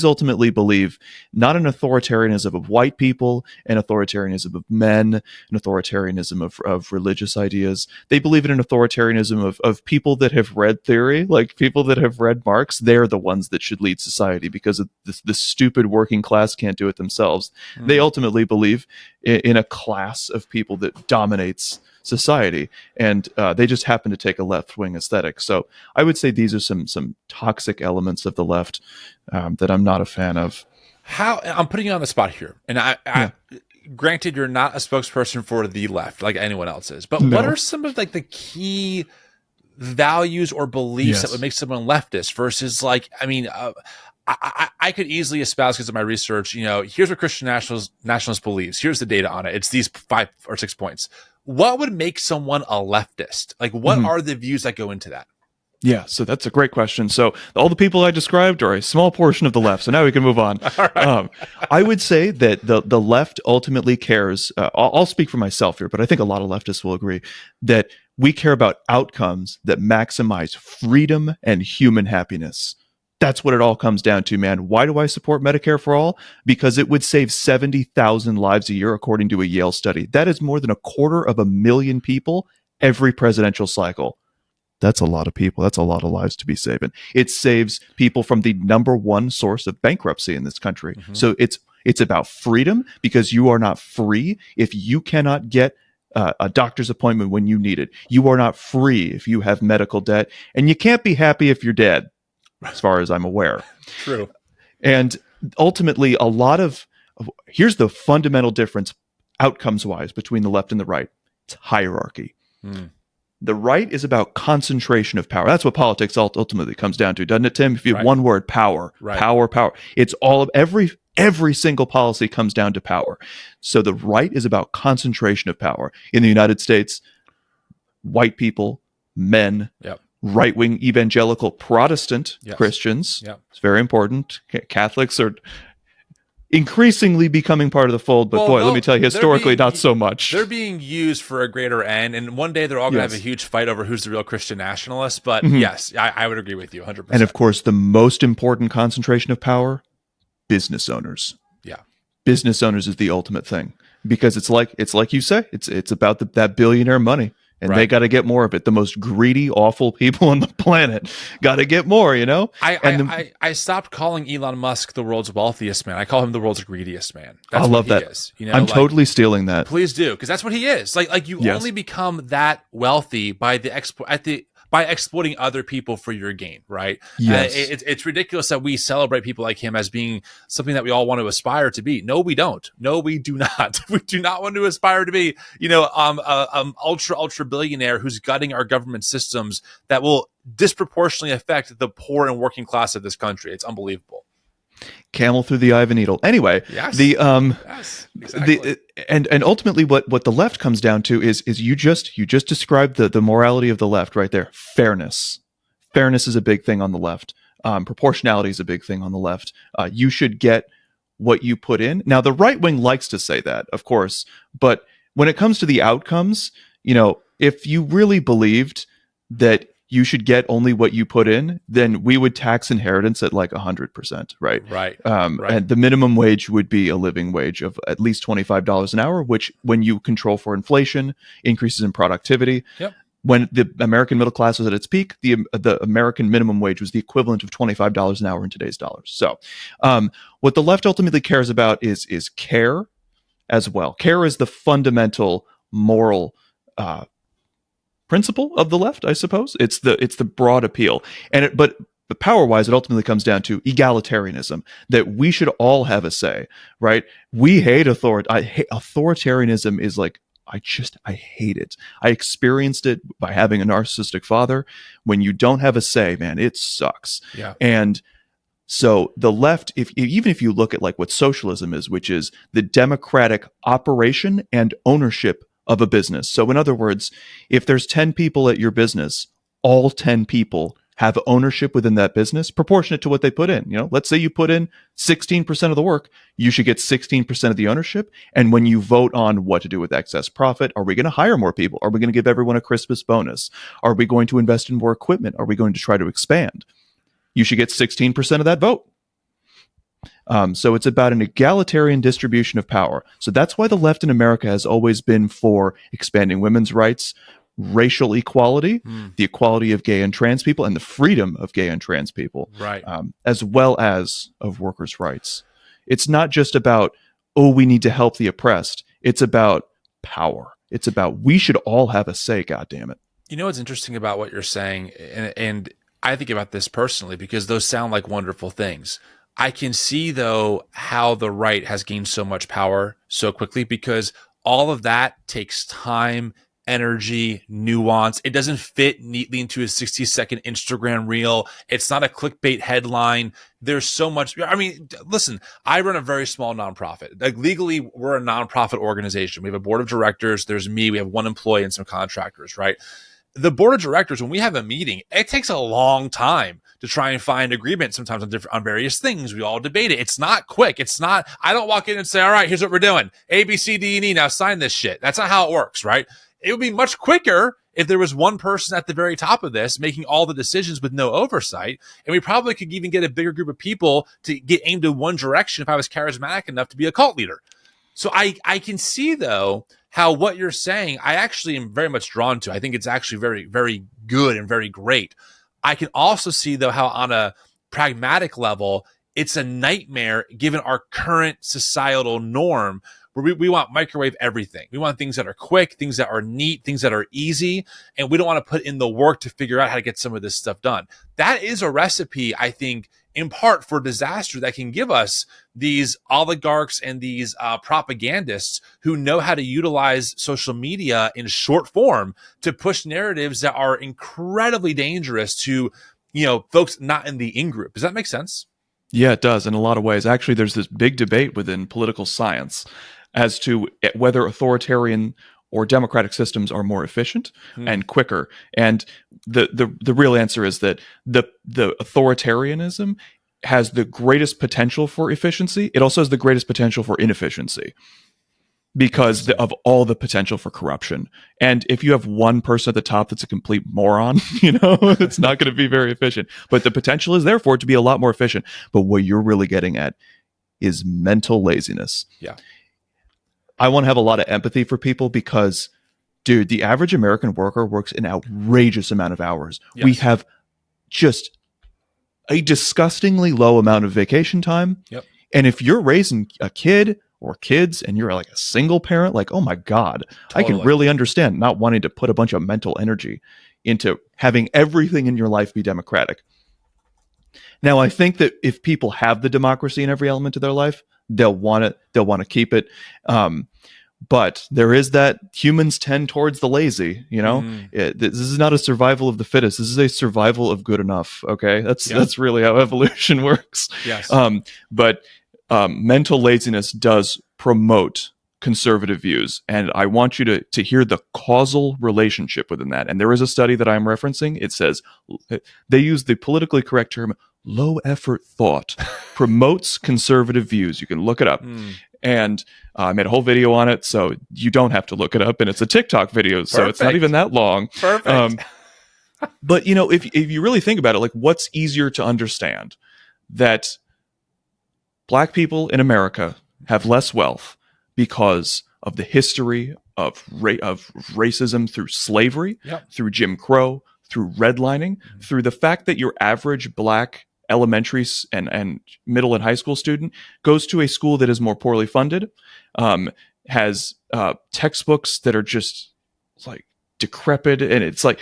ultimately believe not an authoritarianism of white people, an authoritarianism of men, an authoritarianism of religious ideas. They believe in an authoritarianism of people that have read theory, like people that have read Marx. They're the ones that should lead society because of the stupid working class can't do it themselves. They ultimately believe in a class of people that dominates society, and they just happen to take a left-wing aesthetic. So I would say these are some toxic elements of the left that I'm not a fan of. I'm putting you on the spot here, and I granted you're not a spokesperson for the left like anyone else is, but what are some of like the key values or beliefs that would make someone leftist versus like, I mean, I could easily espouse because of my research, here's what Christian nationalist believes. Here's the data on it. It's these 5 or 6 points. What would make someone a leftist? Like, what are the views that go into that? Yeah, so that's a great question. So all the people I described are a small portion of the left. So now we can move on. Right. I would say that the left ultimately cares. I'll speak for myself here, but I think a lot of leftists will agree that we care about outcomes that maximize freedom and human happiness. That's what it all comes down to, man. Why do I support Medicare for all? Because it would save 70,000 lives a year, according to a Yale study. That is more than 250,000 people every presidential cycle. That's a lot of people. That's a lot of lives to be saving. It saves people from the number one source of bankruptcy in this country. So it's about freedom, because you are not free if you cannot get a doctor's appointment when you need it. You are not free if you have medical debt, and you can't be happy if you're dead, as far as I'm aware. True. And ultimately, here's the fundamental difference outcomes-wise between the left and the right. It's hierarchy. The right is about concentration of power. That's what politics ultimately comes down to, doesn't it, Tim? If you have one word, power, power. It's all of every single policy comes down to power. So the right is about concentration of power. In the United States, white people, men, right-wing evangelical Protestant Christians. It's very important. Catholics are increasingly becoming part of the fold. But boy, let me tell you, historically, not so much. They're being used for a greater end, and one day they're all going to have a huge fight over who's the real Christian nationalist. But yes, I would agree with you 100%. And of course, the most important concentration of power, business owners. Yeah. Business owners is the ultimate thing, because it's like you say, it's about that billionaire money. And they got to get more of it. The most greedy, awful people on the planet got to get more, you know? I stopped calling Elon Musk the world's wealthiest man. I call him the world's greediest man. That's I love that. Is, you know? I'm totally stealing that. Please do, because that's what he is. Like you only become that wealthy by by exploiting other people for your gain, right? Yes. It's ridiculous that we celebrate people like him as being something that we all want to aspire to be. No, we don't. No, we do not. We do not want to aspire to be, ultra billionaire who's gutting our government systems that will disproportionately affect the poor and working class of this country. It's unbelievable. Camel through the eye of a needle. Anyway, yes, exactly. And ultimately what the left comes down to is you just described the morality of the left right there. Fairness is a big thing on the left. Proportionality is a big thing on the left. You should get what you put in. Now the right wing likes to say that, of course, but when it comes to the outcomes, if you really believed that you should get only what you put in, then we would tax inheritance at like 100%, right? Right. And the minimum wage would be a living wage of at least $25 an hour, which when you control for inflation, increases in productivity. Yep. When the American middle class was at its peak, the American minimum wage was the equivalent of $25 an hour in today's dollars. So what the left ultimately cares about is care as well. Care is the fundamental moral principle of the left, I suppose. It's the broad appeal, but power-wise, it ultimately comes down to egalitarianism, that we should all have a say, right? We hate authoritarianism. Is like I hate it. I experienced it by having a narcissistic father. When you don't have a say, man, it sucks. Yeah. And so the left, even if you look at like what socialism is, which is the democratic operation and ownership of a business. So in other words, if there's 10 people at your business, all 10 people have ownership within that business proportionate to what they put in. Let's say you put in 16% of the work, you should get 16% of the ownership. And when you vote on what to do with excess profit, are we going to hire more people? Are we going to give everyone a Christmas bonus? Are we going to invest in more equipment? Are we going to try to expand? You should get 16% of that vote. So it's about an egalitarian distribution of power. So that's why the left in America has always been for expanding women's rights, racial equality, the equality of gay and trans people, and the freedom of gay and trans people, right? As well as of workers' rights. It's not just about, we need to help the oppressed. It's about power. It's about we should all have a say, goddammit. You know what's interesting about what you're saying, and I think about this personally because those sound like wonderful things. I can see, though, how the right has gained so much power so quickly because all of that takes time, energy, nuance. It doesn't fit neatly into a 60-second Instagram reel. It's not a clickbait headline. There's so much. I mean, listen, I run a very small nonprofit. Like legally, we're a nonprofit organization. We have a board of directors. There's me. We have one employee and some contractors, right? The board of directors, when we have a meeting, it takes a long time to try and find agreement sometimes on various things. We all debate it. It's not quick. It's not, I don't walk in and say, all right, here's what we're doing. A, B, C, D, and E, now sign this shit. That's not how it works, right? It would be much quicker if there was one person at the very top of this making all the decisions with no oversight. And we probably could even get a bigger group of people to get aimed in one direction if I was charismatic enough to be a cult leader. So I can see, though, how what you're saying, I actually am very much drawn to. I think it's actually very, very good and very great. I can also see, though, how on a pragmatic level, it's a nightmare given our current societal norm where we want microwave everything. We want things that are quick, things that are neat, things that are easy, and we don't want to put in the work to figure out how to get some of this stuff done. That is a recipe, I think, in part for disaster that can give us these oligarchs and these propagandists who know how to utilize social media in short form to push narratives that are incredibly dangerous to, folks not in the in-group. Does that make sense? Yeah, it does in a lot of ways. Actually, there's this big debate within political science as to whether authoritarian or democratic systems are more efficient and quicker. And the real answer is that the authoritarianism has the greatest potential for efficiency. It also has the greatest potential for inefficiency because of all the potential for corruption. And if you have one person at the top that's a complete moron, it's not going to be very efficient. But the potential is there for it to be a lot more efficient. But what you're really getting at is mental laziness. Yeah. I want to have a lot of empathy for people because, dude, the average American worker works an outrageous amount of hours. Yes. We have just a disgustingly low amount of vacation time. Yep. And if you're raising a kid or kids and you're like a single parent, like, oh my God, totally. I can really understand not wanting to put a bunch of mental energy into having everything in your life be democratic. Now, I think that if people have the democracy in every element of their life, they'll want to keep it. But there is that humans tend towards the lazy, This is not a survival of the fittest. This is a survival of good enough. Okay. That's really how evolution works. Yes. But mental laziness does promote conservative views. And I want you to hear the causal relationship within that. And there is a study that I'm referencing. It says they use the politically correct term, low effort thought promotes conservative views. You can look it up. And I made a whole video on it, so you don't have to look it up. And it's a TikTok video, so It's not even that long. Perfect. But, if you really think about it, like, what's easier to understand? That Black people in America have less wealth because of the history of racism through slavery, through Jim Crow, through redlining, through the fact that your average Black elementary and middle and high school student goes to a school that is more poorly funded, has textbooks that are just like decrepit, and it's like,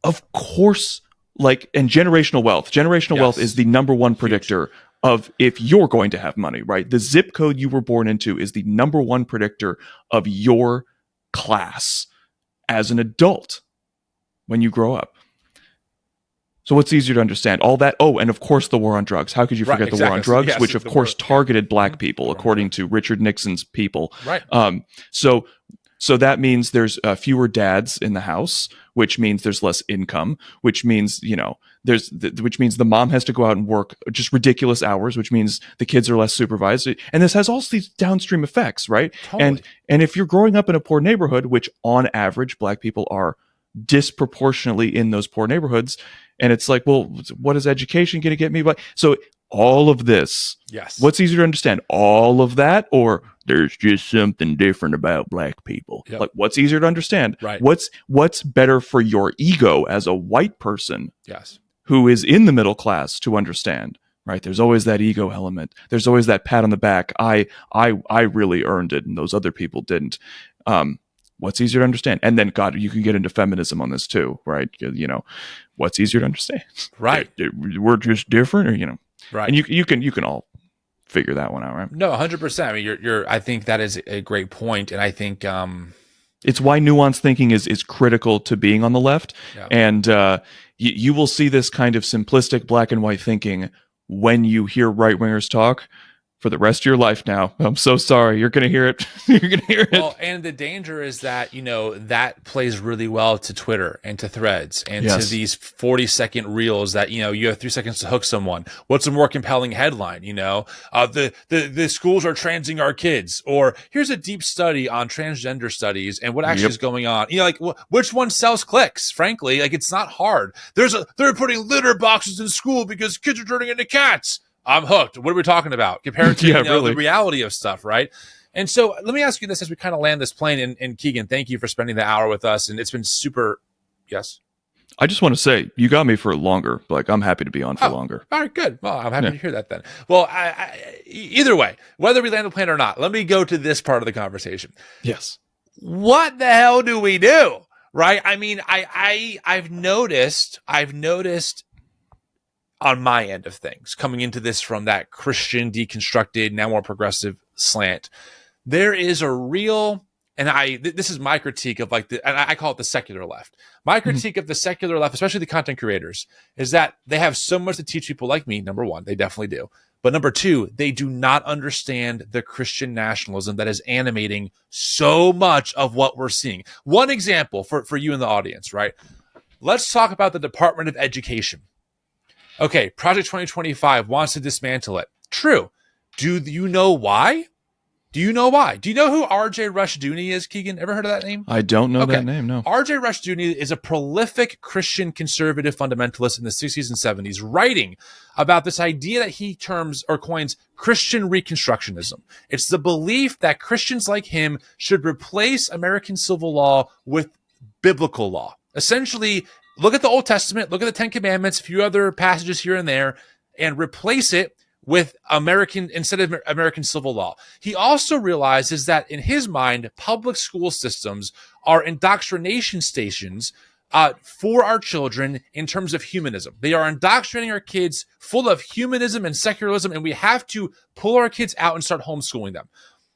of course, like, and generational wealth. Generational wealth is the number one predictor of if you're going to have money, right? The zip code you were born into is the number one predictor of your class as an adult when you grow up. So what's easier to understand? All that. Oh, and of course the war on drugs. How could you forget the war on drugs, yes, which of course targeted Black people, according to Richard Nixon's people. Right. So that means there's fewer dads in the house, which means there's less income, which means, which means the mom has to go out and work just ridiculous hours, which means the kids are less supervised. And this has all these downstream effects, right? Totally. And if you're growing up in a poor neighborhood, which on average Black people are disproportionately in those poor neighborhoods, and it's like, well, what is education going to get me by? So all of this, yes. What's easier to understand? All of that, or there's just something different about Black people. Yep. Like, what's easier to understand? Right. What's better for your ego as a white person? Yes. Who is in the middle class to understand? Right. There's always that ego element. There's always that pat on the back. I really earned it, and those other people didn't. What's easier to understand? And then, God, you can get into feminism on this too, right? What's easier to understand? Right. We're just different, or right. And you can all figure that one out, right? No, 100%. I mean, I think that is a great point, and I think it's why nuanced thinking is critical to being on the left. Yeah. And you will see this kind of simplistic black and white thinking when you hear right wingers talk. For the rest of your life now. I'm so sorry. You're going to hear it. You're going to hear it. Well, and the danger is that, that plays really well to Twitter and to Threads and to these 40-second reels that, you have 3 seconds to hook someone. What's a more compelling headline? The schools are transing our kids, or here's a deep study on transgender studies and what actually is going on. Which one sells clicks? Frankly, it's not hard. They're putting litter boxes in school because kids are turning into cats. I'm hooked. What are we talking about compared to the reality of stuff, right? And so let me ask you this as we kind of land this plane. And Keegan, thank you for spending the hour with us. And it's been super. Yes. I just want to say you got me for longer. I'm happy to be on for longer. All right, good. Well, I'm happy to hear that then. Well, either way, whether we land the plane or not, let me go to this part of the conversation. Yes. What the hell do we do? Right? I mean, I've noticed on my end of things, coming into this from that Christian deconstructed, now more progressive slant, there is a real, and this is my critique of and I call it the secular left. My critique of the secular left, especially the content creators, is that they have so much to teach people like me. Number one, they definitely do. But number two, they do not understand the Christian nationalism that is animating so much of what we're seeing. One example for you in the audience, right? Let's talk about the Department of Education. Okay, Project 2025 wants to dismantle it. True. Do you know why? Do you know why? Do you know who R.J. Rushdoony is, Keegan? Ever heard of that name? I don't know that Okay. name, no. R.J. Rushdoony is a prolific Christian conservative fundamentalist in the 60s and 70s, writing about this idea that he terms or coins Christian Reconstructionism. It's the belief that Christians like him should replace American civil law with biblical law. Essentially, look at the Old Testament, look at the Ten Commandments, a few other passages here and there, and replace it with American instead of American civil law. He also realizes that in his mind, public school systems are indoctrination stations for our children in terms of humanism. They are indoctrinating our kids full of humanism and secularism, and we have to pull our kids out and start homeschooling them.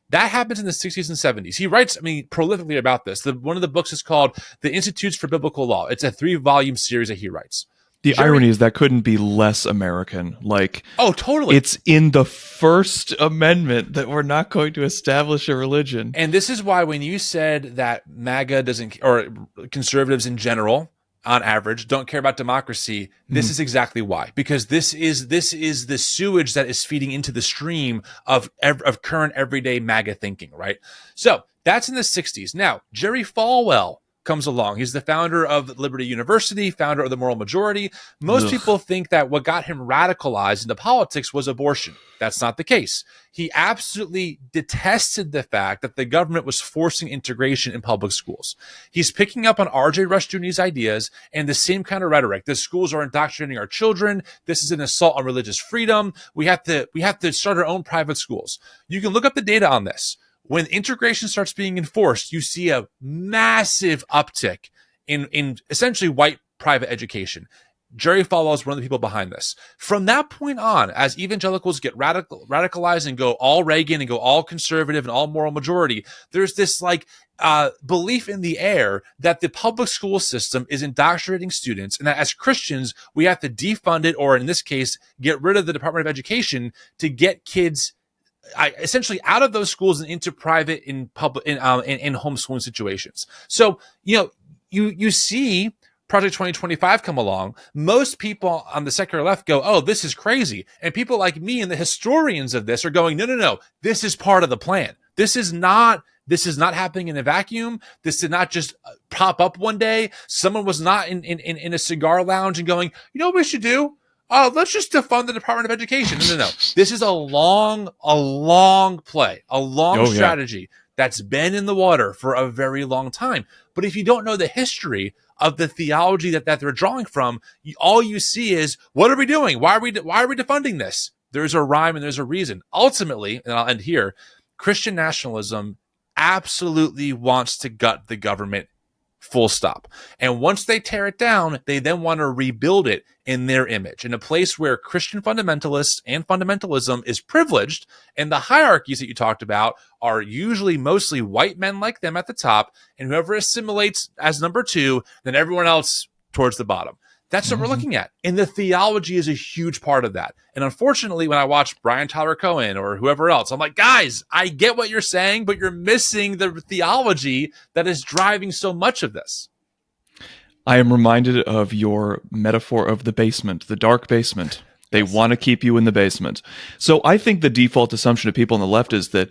That happens in the 60s and 70s. He writes, prolifically about this. One of the books is called The Institutes for Biblical Law. It's a 3-volume series that he writes. The irony is that couldn't be less American. Like, oh, totally. It's in the First Amendment that we're not going to establish a religion. And this is why when you said that MAGA doesn't, or conservatives in general, on average, don't care about democracy, this is exactly why. Because this is the sewage that is feeding into the stream of current everyday MAGA thinking, right? So that's in the 60s. Now, Jerry Falwell comes along. He's the founder of Liberty University, founder of the Moral Majority. Most people think that what got him radicalized into politics was abortion. That's not the case. He absolutely detested the fact that the government was forcing integration in public schools. He's picking up on R.J. Rushdoony's ideas and the same kind of rhetoric. The schools are indoctrinating our children. This is an assault on religious freedom. We have to start our own private schools. You can look up the data on this. When integration starts being enforced, you see a massive uptick in essentially white private education. Jerry Falwell is one of the people behind this. From that point on, as evangelicals get radicalized and go all Reagan and go all conservative and all moral majority, there's this belief in the air that the public school system is indoctrinating students, and that as Christians, we have to defund it, or in this case, get rid of the Department of Education to get kids essentially out of those schools and into private in homeschooling situations. So, you see Project 2025 come along. Most people on the secular left go, oh, this is crazy. And people like me and the historians of this are going, no, this is part of the plan. This is not happening in a vacuum. This did not just pop up one day. Someone was not in a cigar lounge and going, you know what we should do? Let's just defund the Department of Education. No. This is a long play, a long strategy that's been in the water for a very long time. But if you don't know the history of the theology that they're drawing from, all you see is, what are we doing? Why are we defunding this? There's a rhyme and there's a reason. Ultimately, and I'll end here, Christian nationalism absolutely wants to gut the government, full stop. And once they tear it down, they then want to rebuild it in their image, in a place where Christian fundamentalists and fundamentalism is privileged, and the hierarchies that you talked about are usually mostly white men like them at the top, and whoever assimilates as number 2, then everyone else towards the bottom. That's what we're looking at. And the theology is a huge part of that. And unfortunately, when I watch Brian Tyler Cohen or whoever else, I'm like, guys, I get what you're saying, but you're missing the theology that is driving so much of this. I am reminded of your metaphor of the basement, the dark basement. They want to keep you in the basement. So I think the default assumption of people on the left is that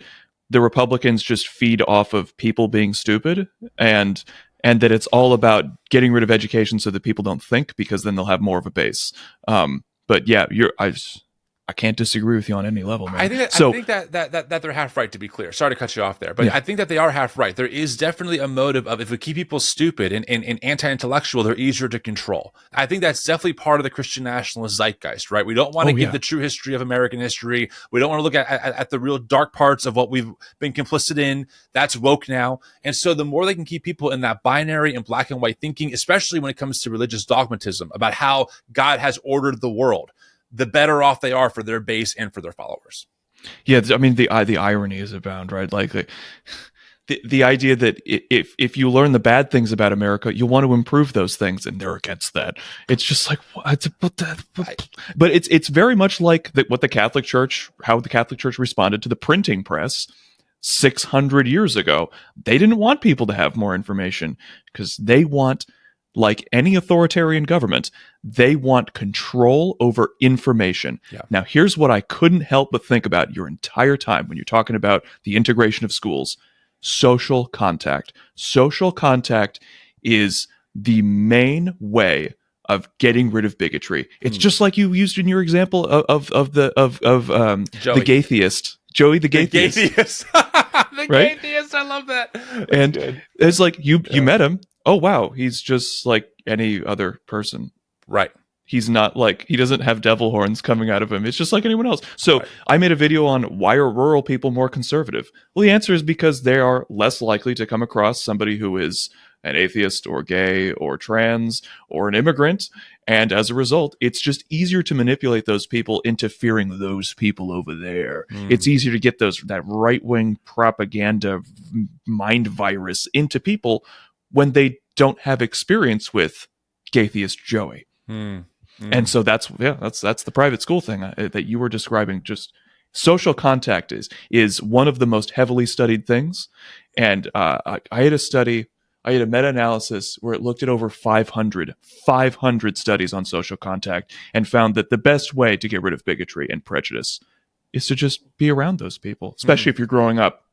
the Republicans just feed off of people being stupid, and that it's all about getting rid of education so that people don't think, because then they'll have more of a base. But yeah, I can't disagree with you on any level, man. I think that they're half right, to be clear. Sorry to cut you off there, but yeah. I think that they are half right. There is definitely a motive of, if we keep people stupid and anti-intellectual, they're easier to control. I think that's definitely part of the Christian nationalist zeitgeist, right? We don't want to give the true history of American history. We don't want to look at the real dark parts of what we've been complicit in. That's woke now. And so the more they can keep people in that binary and black and white thinking, especially when it comes to religious dogmatism about how God has ordered the world, the better off they are for their base and for their followers. Yeah, I mean, the irony is abound, right? Like the idea that if you learn the bad things about America, you want to improve those things, and they're against that. It's just like, but it's very much like what the Catholic Church, how the Catholic Church responded to the printing press 600 years ago. They didn't want people to have more information because they want like any authoritarian government, they want control over information. Yeah. Now, here's what I couldn't help but think about your entire time when you're talking about the integration of schools: social contact. Social contact is the main way of getting rid of bigotry. It's just like you used in your example of the gaytheist, Joey the gaytheist. The gaytheist. The right? gaytheist, I love that. That's and good. It's like you met him. Oh wow, he's just like any other person. Right. He's not like, he doesn't have devil horns coming out of him. It's just like anyone else. So right. I made a video on why are rural people more conservative? Well, the answer is because they are less likely to come across somebody who is an atheist or gay or trans or an immigrant. And as a result, it's just easier to manipulate those people into fearing those people over there. It's easier to get that right-wing propaganda mind virus into people when they don't have experience with gaytheist Joey. And so that's the private school thing that you were describing. Just social contact is one of the most heavily studied things. And I had a meta-analysis where it looked at over 500 studies on social contact and found that the best way to get rid of bigotry and prejudice is to just be around those people, especially if you're growing up.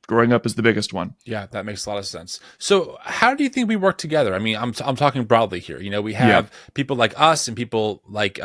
Growing up is the biggest one. Yeah, that makes a lot of sense. So how do you think we work together? I mean, I'm talking broadly here. You know, we have people like us and people like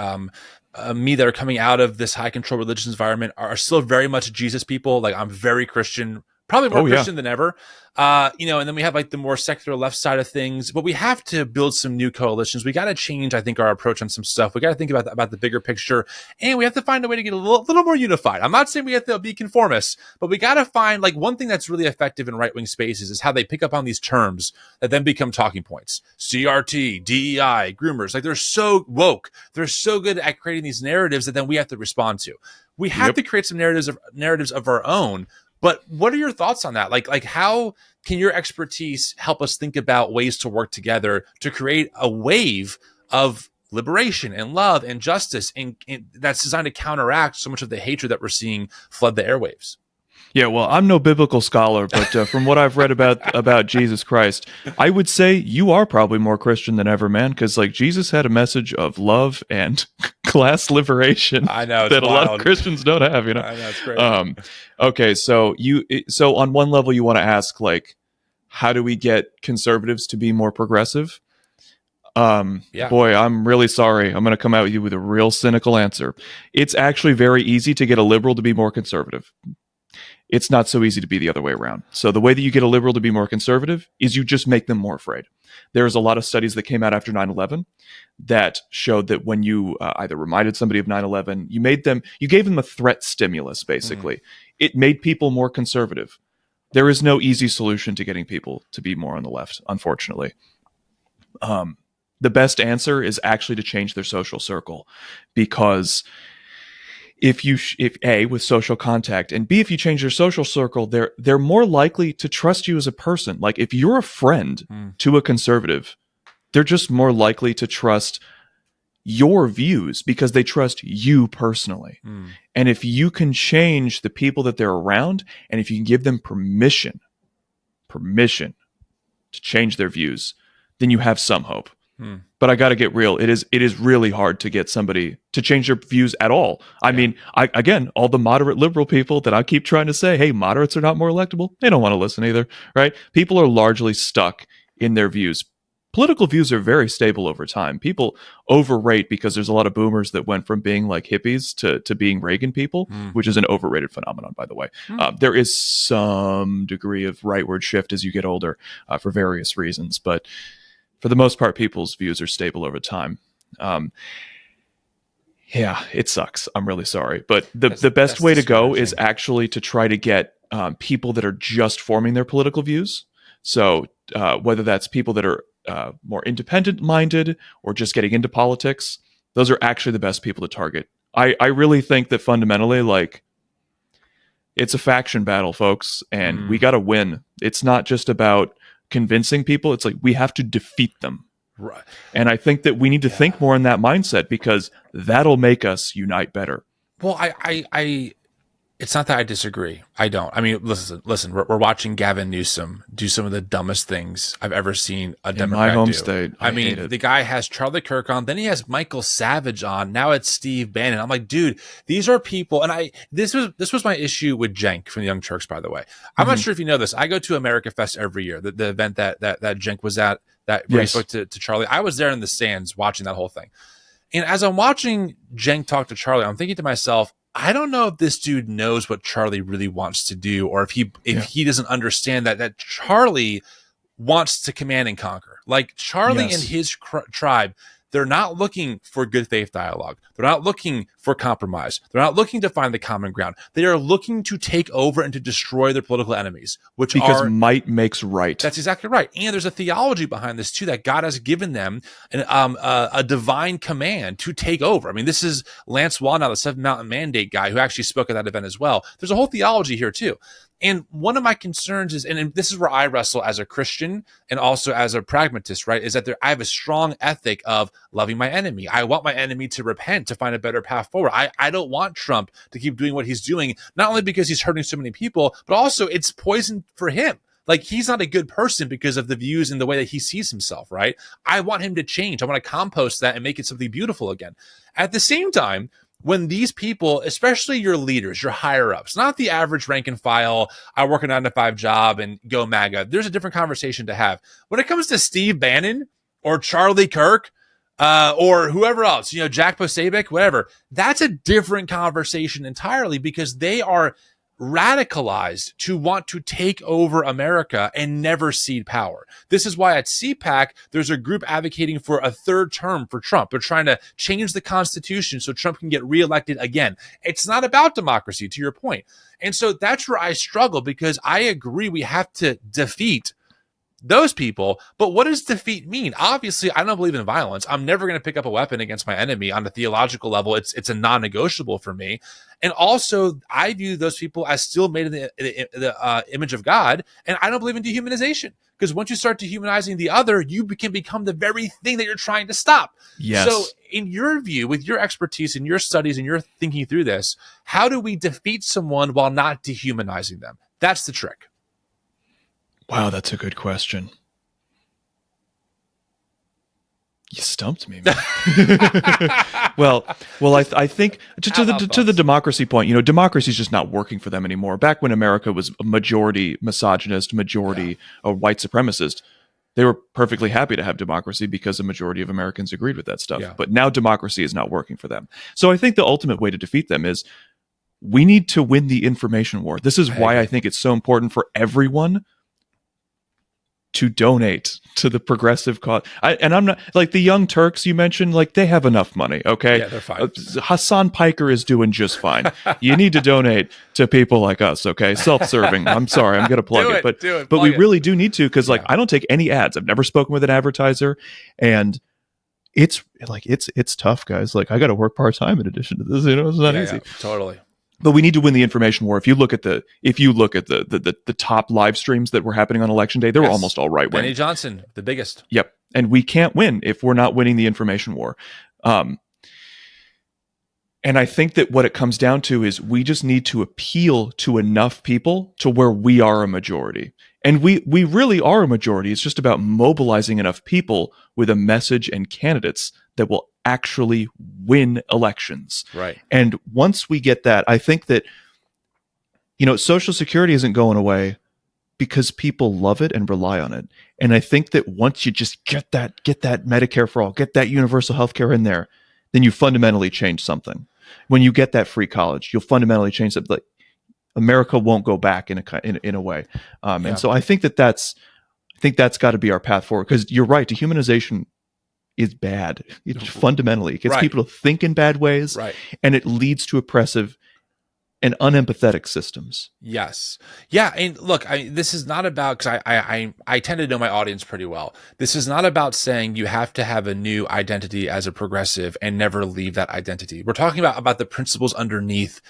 me that are coming out of this high control religious environment are still very much Jesus people. Like, I'm very Christian, probably more Christian than ever. And then we have like the more secular left side of things, but we have to build some new coalitions. We got to change, I think, our approach on some stuff. We got to think about the bigger picture, and we have to find a way to get a little more unified. I'm not saying we have to be conformists, but we got to find, like, one thing that's really effective in right-wing spaces is how they pick up on these terms that then become talking points. CRT, DEI, groomers, like, they're so woke. They're so good at creating these narratives that then we have to respond to. We have to create some narratives of our own. But what are your thoughts on that? Like how can your expertise help us think about ways to work together to create a wave of liberation and love and justice and that's designed to counteract so much of the hatred that we're seeing flood the airwaves? Yeah, well, I'm no biblical scholar, but from what I've read about Jesus Christ, I would say you are probably more Christian than ever, man, because like Jesus had a message of love and class liberation. I know, that wild. A lot of Christians don't have. You know, I know, it's great. Okay, so on one level you want to ask, like, how do we get conservatives to be more progressive? Boy, I'm really sorry. I'm going to come out with you with a real cynical answer. It's actually very easy to get a liberal to be more conservative. It's not so easy to be the other way around. So the way that you get a liberal to be more conservative is you just make them more afraid. There's a lot of studies that came out after 9/11 that showed that when you either reminded somebody of 9/11, you gave them a threat stimulus, basically. It made people more conservative. There is no easy solution to getting people to be more on the left, unfortunately. The best answer is actually to change their social circle, because if A, with social contact, and B, if you change their social circle, they're more likely to trust you as a person. Like, if you're a friend to a conservative, they're just more likely to trust your views because they trust you personally. And if you can change the people that they're around, and if you can give them permission to change their views, then you have some hope. But I got to get real. It is really hard to get somebody to change their views at all. I mean, again, all the moderate liberal people that I keep trying to say, hey, moderates are not more electable, they don't want to listen either, right? People are largely stuck in their views. Political views are very stable over time. People overrate, because there's a lot of boomers that went from being like hippies to being Reagan people, which is an overrated phenomenon, by the way. There is some degree of rightward shift as you get older for various reasons, but for the most part, people's views are stable over time. Yeah, it sucks. I'm really sorry. But the best way to go is actually to try to get people that are just forming their political views. So whether that's people that are more independent-minded or just getting into politics, those are actually the best people to target. I really think that fundamentally, like, it's a faction battle, folks, and we got to win. It's not just about convincing people. It's like, we have to defeat them. Right. And I think that we need to think more in that mindset, because that'll make us unite better. Well, I It's not that I disagree. I don't. I mean, listen. We're watching Gavin Newsom do some of the dumbest things I've ever seen a In my Democrat home do. state, I hate mean, it. the guy has Charlie Kirk on, then he has Michael Savage on. Now it's Steve Bannon. I'm like, dude, these are people. And this was my issue with Cenk from the Young Turks, by the way. I'm not sure if you know this. I go to America Fest every year, the event that Cenk was at, that where he Yes. spoke to Charlie. I was there in the stands watching that whole thing. And as I'm watching Cenk talk to Charlie, I'm thinking to myself, I don't know if this dude knows what Charlie really wants to do, or if he doesn't understand that Charlie wants to command and conquer. Like Charlie and his tribe, they're not looking for good faith dialogue. They're not looking for compromise. They're not looking to find the common ground. They are looking to take over and to destroy their political enemies, because might makes right. That's exactly right. And there's a theology behind this too, that God has given them a divine command to take over. I mean, this is Lance Wallnau, the Seven Mountain Mandate guy, who actually spoke at that event as well. There's a whole theology here too. And one of my concerns is, and this is where I wrestle as a Christian and also as a pragmatist, right, is that I have a strong ethic of loving my enemy. I want my enemy to repent, to find a better path forward. I don't want Trump to keep doing what he's doing, not only because he's hurting so many people, but also it's poison for him. Like, he's not a good person because of the views and the way that he sees himself, right? I want him to change. I want to compost that and make it something beautiful again. At the same time, when these people, especially your leaders, your higher ups, not the average rank and file, I work a 9-to-5 job and go MAGA, there's a different conversation to have. When it comes to Steve Bannon or Charlie Kirk, or whoever else, Jack Posobiec, whatever, that's a different conversation entirely, because they are radicalized to want to take over America and never cede power. This is why at CPAC, there's a group advocating for a third term for Trump. They're trying to change the Constitution so Trump can get reelected again. It's not about democracy, to your point. And so that's where I struggle, because I agree we have to defeat those people, but what does defeat mean? Obviously, I don't believe in violence. I'm never going to pick up a weapon against my enemy. On a theological level, it's a non-negotiable for me. And also, I view those people as still made in the image of God, and I don't believe in dehumanization, because once you start dehumanizing the other, you can become the very thing that you're trying to stop. Yes. So, in your view, with your expertise and your studies and your thinking through this, how do we defeat someone while not dehumanizing them? That's the trick. Wow, that's a good question. You stumped me, man. well, I think to the democracy point, democracy is just not working for them anymore. Back when America was a majority misogynist, majority a white supremacist, they were perfectly happy to have democracy because a majority of Americans agreed with that stuff. Yeah. But now democracy is not working for them. So I think the ultimate way to defeat them is we need to win the information war. This is why I think it's so important for everyone to donate to the progressive cause. And I'm not, like, the Young Turks you mentioned, like, they have enough money, okay? Yeah, they're fine. Hassan Piker is doing just fine. You need to donate to people like us, okay? Self-serving. I'm sorry, I'm going to plug it. But we really do need to, because, like, I don't take any ads. I've never spoken with an advertiser, and it's tough, guys. Like, I got to work part-time in addition to this, it's not easy. Yeah, totally. But we need to win the information war. If you look at the top live streams that were happening on Election Day, they were almost all right wing. Benny Johnson, the biggest. Yep. And we can't win if we're not winning the information war. And I think that what it comes down to is we just need to appeal to enough people to where we are a majority. And we really are a majority. It's just about mobilizing enough people with a message and candidates that will actually win elections. Right. And once we get that, I think that, Social Security isn't going away because people love it and rely on it. And I think that once you just get that Medicare for all, get that universal health care in there, then you fundamentally change something. When you get that free college, you'll fundamentally change something. Like, America won't go back in a way. And so I think that's got to be our path forward, because you're right. Dehumanization is bad. Fundamentally, it gets people to think in bad ways, and it leads to oppressive and unempathetic systems. Yes. Yeah. And look, this is not about, because I tend to know my audience pretty well. This is not about saying you have to have a new identity as a progressive and never leave that identity. We're talking about the principles underneath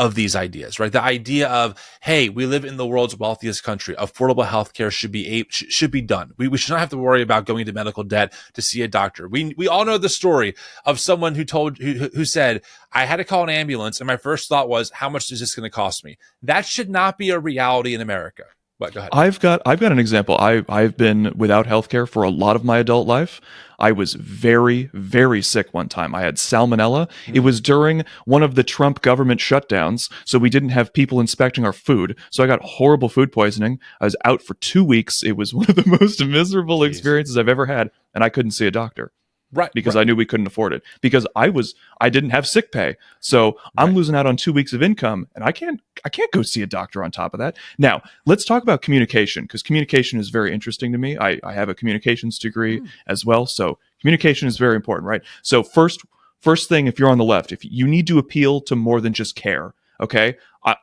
of these ideas, right? The idea of, hey, we live in the world's wealthiest country. Affordable healthcare should be done. We should not have to worry about going into medical debt to see a doctor. We all know the story of someone who said, I had to call an ambulance, and my first thought was, how much is this going to cost me? That should not be a reality in America. But go ahead. I've got an example. I've been without healthcare for a lot of my adult life. I was very, very sick one time. I had salmonella. It was during one of the Trump government shutdowns, so we didn't have people inspecting our food. So I got horrible food poisoning. I was out for 2 weeks. It was one of the most miserable experiences I've ever had, and I couldn't see a doctor. Right. Because I knew we couldn't afford it. Because I didn't have sick pay. So I'm losing out on 2 weeks of income, and I can't go see a doctor on top of that. Now, let's talk about communication, because communication is very interesting to me. I have a communications degree as well. So communication is very important, right? So first thing, if you're on the left, if you need to appeal to more than just care, okay?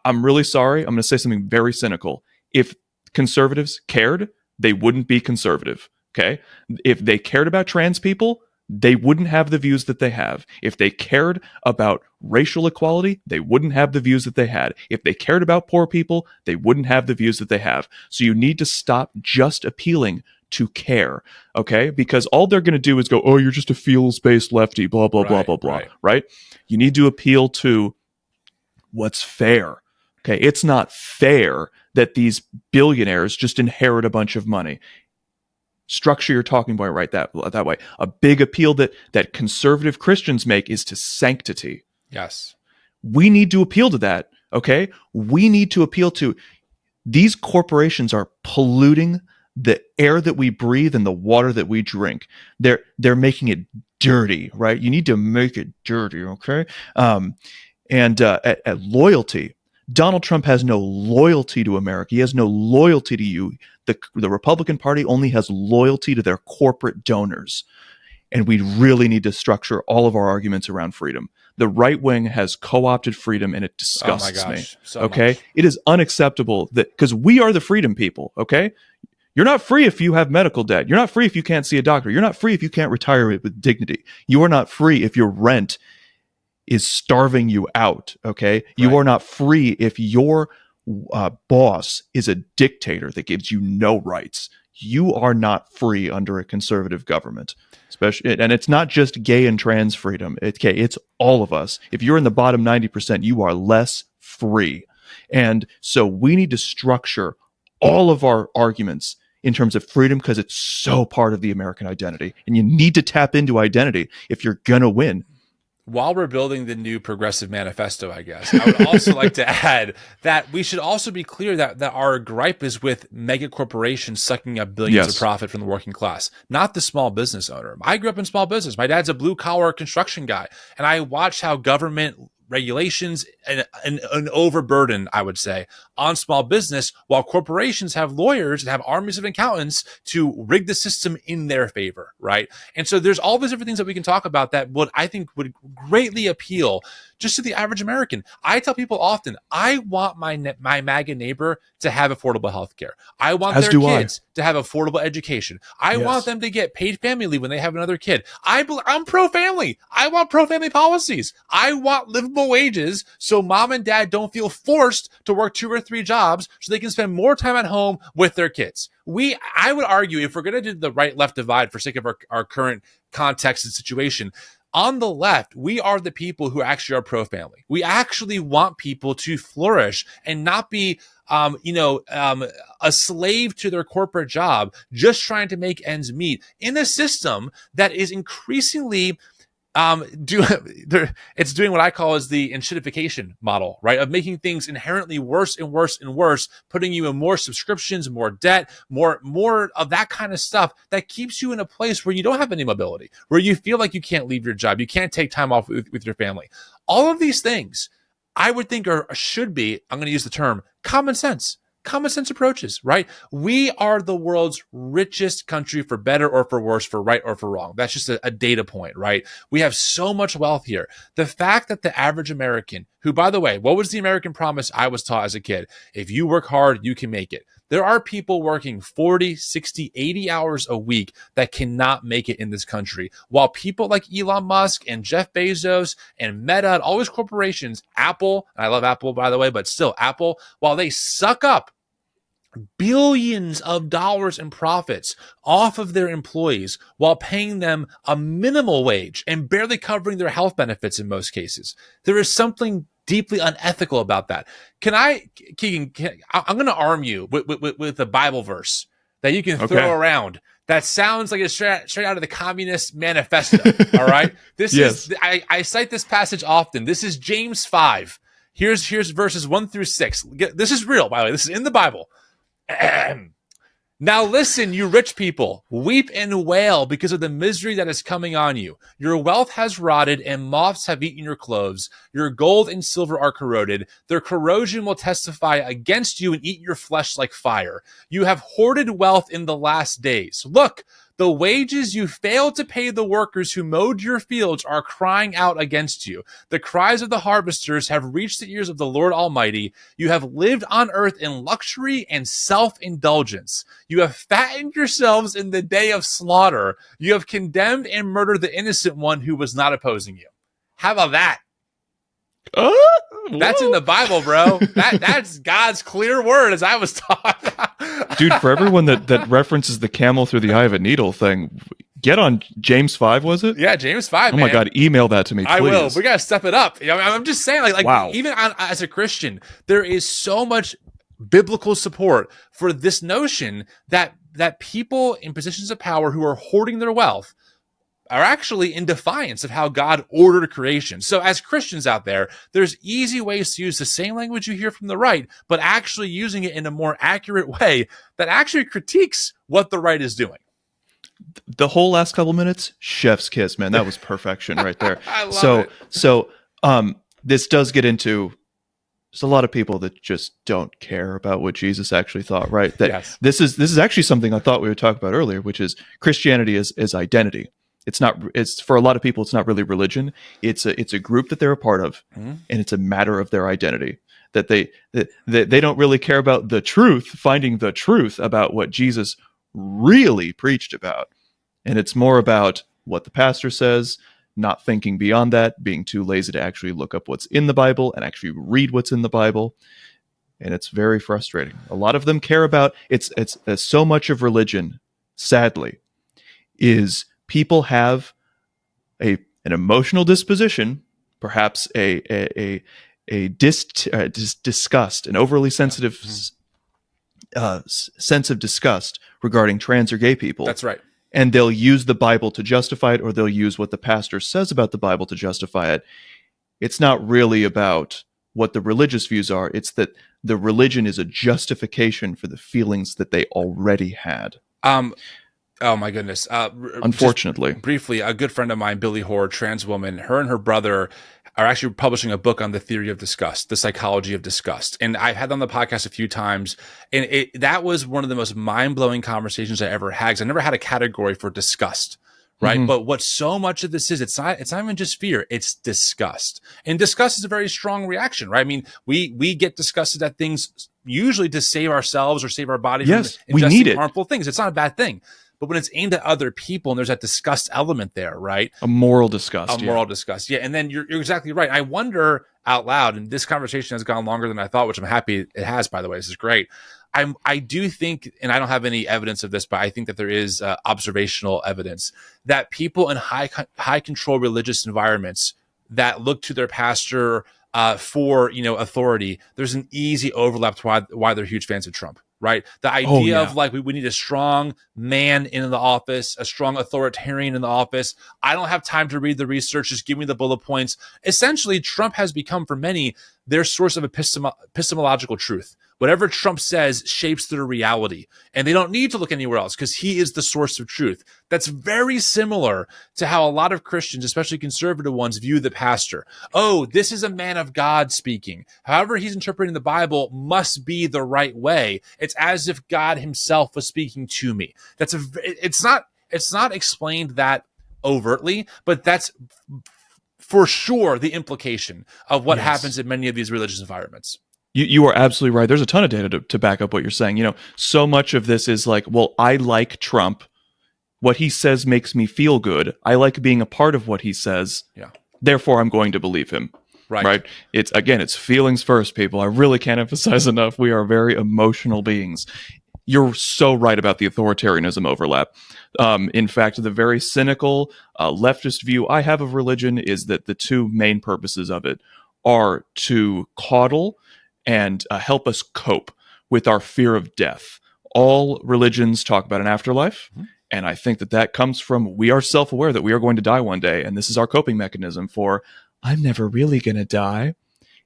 I'm really sorry. I'm going to say something very cynical. If conservatives cared, they wouldn't be conservative, okay? If they cared about trans people, they wouldn't have the views that they have. If they cared about racial equality, they wouldn't have the views that they had. If they cared about poor people, they wouldn't have the views that they have. So you need to stop just appealing to care, okay? Because all they're going to do is go, oh, you're just a feels-based lefty, blah, blah, blah, blah, blah, right? You need to appeal to what's fair, okay? It's not fair that these billionaires just inherit a bunch of money. Structure your talking point right that way. A big appeal that conservative Christians make is to sanctity. Yes. We need to appeal to that, okay? We need to appeal to these corporations are polluting the air that we breathe and the water that we drink. They're making it dirty, right? You need to make it dirty, okay? At loyalty, Donald Trump has no loyalty to America. He has no loyalty to you. The Republican Party only has loyalty to their corporate donors. And we really need to structure all of our arguments around freedom. The right wing has co-opted freedom, and it disgusts me. So okay? much. It is unacceptable that, because we are the freedom people, okay? You're not free if you have medical debt. You're not free if you can't see a doctor. You're not free if you can't retire with dignity. You are not free if your rent is starving you out, okay? You are not free if your boss is a dictator that gives you no rights. You are not free under a conservative government, especially, and it's not just gay and trans freedom. It's all of us. If you're in the bottom 90%, you are less free. And so we need to structure all of our arguments in terms of freedom, because it's so part of the American identity. And you need to tap into identity if you're going to win. While we're building the new progressive manifesto, I guess, I would also like to add that we should also be clear that our gripe is with mega corporations sucking up billions of profit from the working class, not the small business owner. I grew up in small business. My dad's a blue collar construction guy, and I watched how government regulations and an overburden, I would say, on small business, while corporations have lawyers and have armies of accountants to rig the system in their favor, right? And so there's all these different things that we can talk about that I think would greatly appeal just to the average American. I tell people often, I want my MAGA neighbor to have affordable health care. I want their kids to have affordable education. I want them to get paid family leave when they have another kid. I'm pro-family. I want pro-family policies. I want livable wages so mom and dad don't feel forced to work 2 or 3 jobs so they can spend more time at home with their kids. I would argue, if we're going to do the right-left divide for sake of our current context and situation, on the left, we are the people who actually are pro-family. We actually want people to flourish and not be, a slave to their corporate job, just trying to make ends meet in a system that is increasingly it's doing what I call as the enshittification model, right? Of making things inherently worse and worse and worse, putting you in more subscriptions, more debt, more of that kind of stuff that keeps you in a place where you don't have any mobility, where you feel like you can't leave your job, you can't take time off with your family. All of these things, I would think should be, I'm going to use the term, common sense approaches, right? We are the world's richest country, for better or for worse, for right or for wrong. That's just a data point, right? We have so much wealth here. The fact that the average American, who, by the way, what was the American promise I was taught as a kid? If you work hard, you can make it. There are people working 40, 60, 80 hours a week that cannot make it in this country. While people like Elon Musk and Jeff Bezos and Meta and all these corporations, Apple, and I love Apple, by the way, but still Apple, while they suck up billions of dollars in profits off of their employees while paying them a minimal wage and barely covering their health benefits in most cases. There is something deeply unethical about that. Keegan, I'm going to arm you with a Bible verse that you can throw around that sounds like it's straight out of the Communist Manifesto. All right. This is, I cite this passage often. This is James 5. Here's verses 1-6. This is real, by the way. This is in the Bible. Now listen, you rich people, weep and wail because of the misery that is coming on you. Your wealth has rotted and moths have eaten your clothes. Your gold and silver are corroded. Their corrosion will testify against you and eat your flesh like fire. You have hoarded wealth in the last days. Look, the wages you failed to pay the workers who mowed your fields are crying out against you. The cries of the harvesters have reached the ears of the Lord Almighty. You have lived on earth in luxury and self-indulgence. You have fattened yourselves in the day of slaughter. You have condemned and murdered the innocent one who was not opposing you. How about that? That's in the Bible, bro. That's God's clear word, as I was taught. Dude, for everyone that references the camel through the eye of a needle thing, get on James 5, was it? Yeah, James 5, man. Oh my God, email that to me, please. I will. We got to step it up. I'm just saying, like wow. Even as a Christian, there is so much biblical support for this notion that people in positions of power who are hoarding their wealth are actually in defiance of how God ordered creation. So as Christians out there, there's easy ways to use the same language you hear from the right, but actually using it in a more accurate way that actually critiques what the right is doing. The whole last couple minutes, chef's kiss, man. That was perfection right there. I love it. So this does get into, there's a lot of people that just don't care about what Jesus actually thought, right? That yes. This is actually something I thought we would talk about earlier, which is Christianity is identity. It's for a lot of people, it's not really religion. It's a group that they're a part of, and it's a matter of their identity. That they don't really care about the truth, finding the truth about what Jesus really preached about. And it's more about what the pastor says, not thinking beyond that, being too lazy to actually look up what's in the Bible and actually read what's in the Bible. And it's very frustrating. A lot of them care about it's so much of religion, sadly, is people have an emotional disposition, perhaps a disgust, an overly sensitive sense of disgust regarding trans or gay people. That's right. And they'll use the Bible to justify it, or they'll use what the pastor says about the Bible to justify it. It's not really about what the religious views are. It's that the religion is a justification for the feelings that they already had. Oh my goodness. Unfortunately. Briefly, a good friend of mine, Billy Hoare, trans woman, her and her brother are actually publishing a book on the theory of disgust, the psychology of disgust. And I've had them on the podcast a few times. And that was one of the most mind-blowing conversations I ever had, because I never had a category for disgust. Right. Mm-hmm. But what so much of this is, it's not even just fear, it's disgust. And disgust is a very strong reaction, right? I mean, we get disgusted at things usually to save ourselves or save our body from ingesting harmful things. It's not a bad thing. But when it's aimed at other people and there's that disgust element there, right? A moral disgust. Moral disgust. Yeah. And then you're exactly right. I wonder out loud, and this conversation has gone longer than I thought, which I'm happy it has, by the way. This is great. I do think, and I don't have any evidence of this, but I think that there is observational evidence that people in high control religious environments that look to their pastor for authority, there's an easy overlap to why they're huge fans of Trump. Right. The idea of like, we need a strong man in the office, a strong authoritarian in the office. I don't have time to read the research. Just give me the bullet points. Essentially, Trump has become for many their source of epistemological truth. Whatever Trump says shapes their reality, and they don't need to look anywhere else because he is the source of truth. That's very similar to how a lot of Christians, especially conservative ones, view the pastor. Oh, this is a man of God speaking. However he's interpreting the Bible must be the right way. It's as if God himself was speaking to me. It's not explained that overtly, but that's for sure the implication of what happens in many of these religious environments. You are absolutely right. There's a ton of data to back up what you're saying. So much of this is like, well, I like Trump. What he says makes me feel good. I like being a part of what he says. Yeah. Therefore, I'm going to believe him. Right? It's feelings first, people. I really can't emphasize enough. We are very emotional beings. You're so right about the authoritarianism overlap. In fact, the very cynical leftist view I have of religion is that the two main purposes of it are to coddle and help us cope with our fear of death. All religions talk about an afterlife. Mm-hmm. And I think that comes from we are self-aware that we are going to die one day. And this is our coping mechanism for, I'm never really going to die. And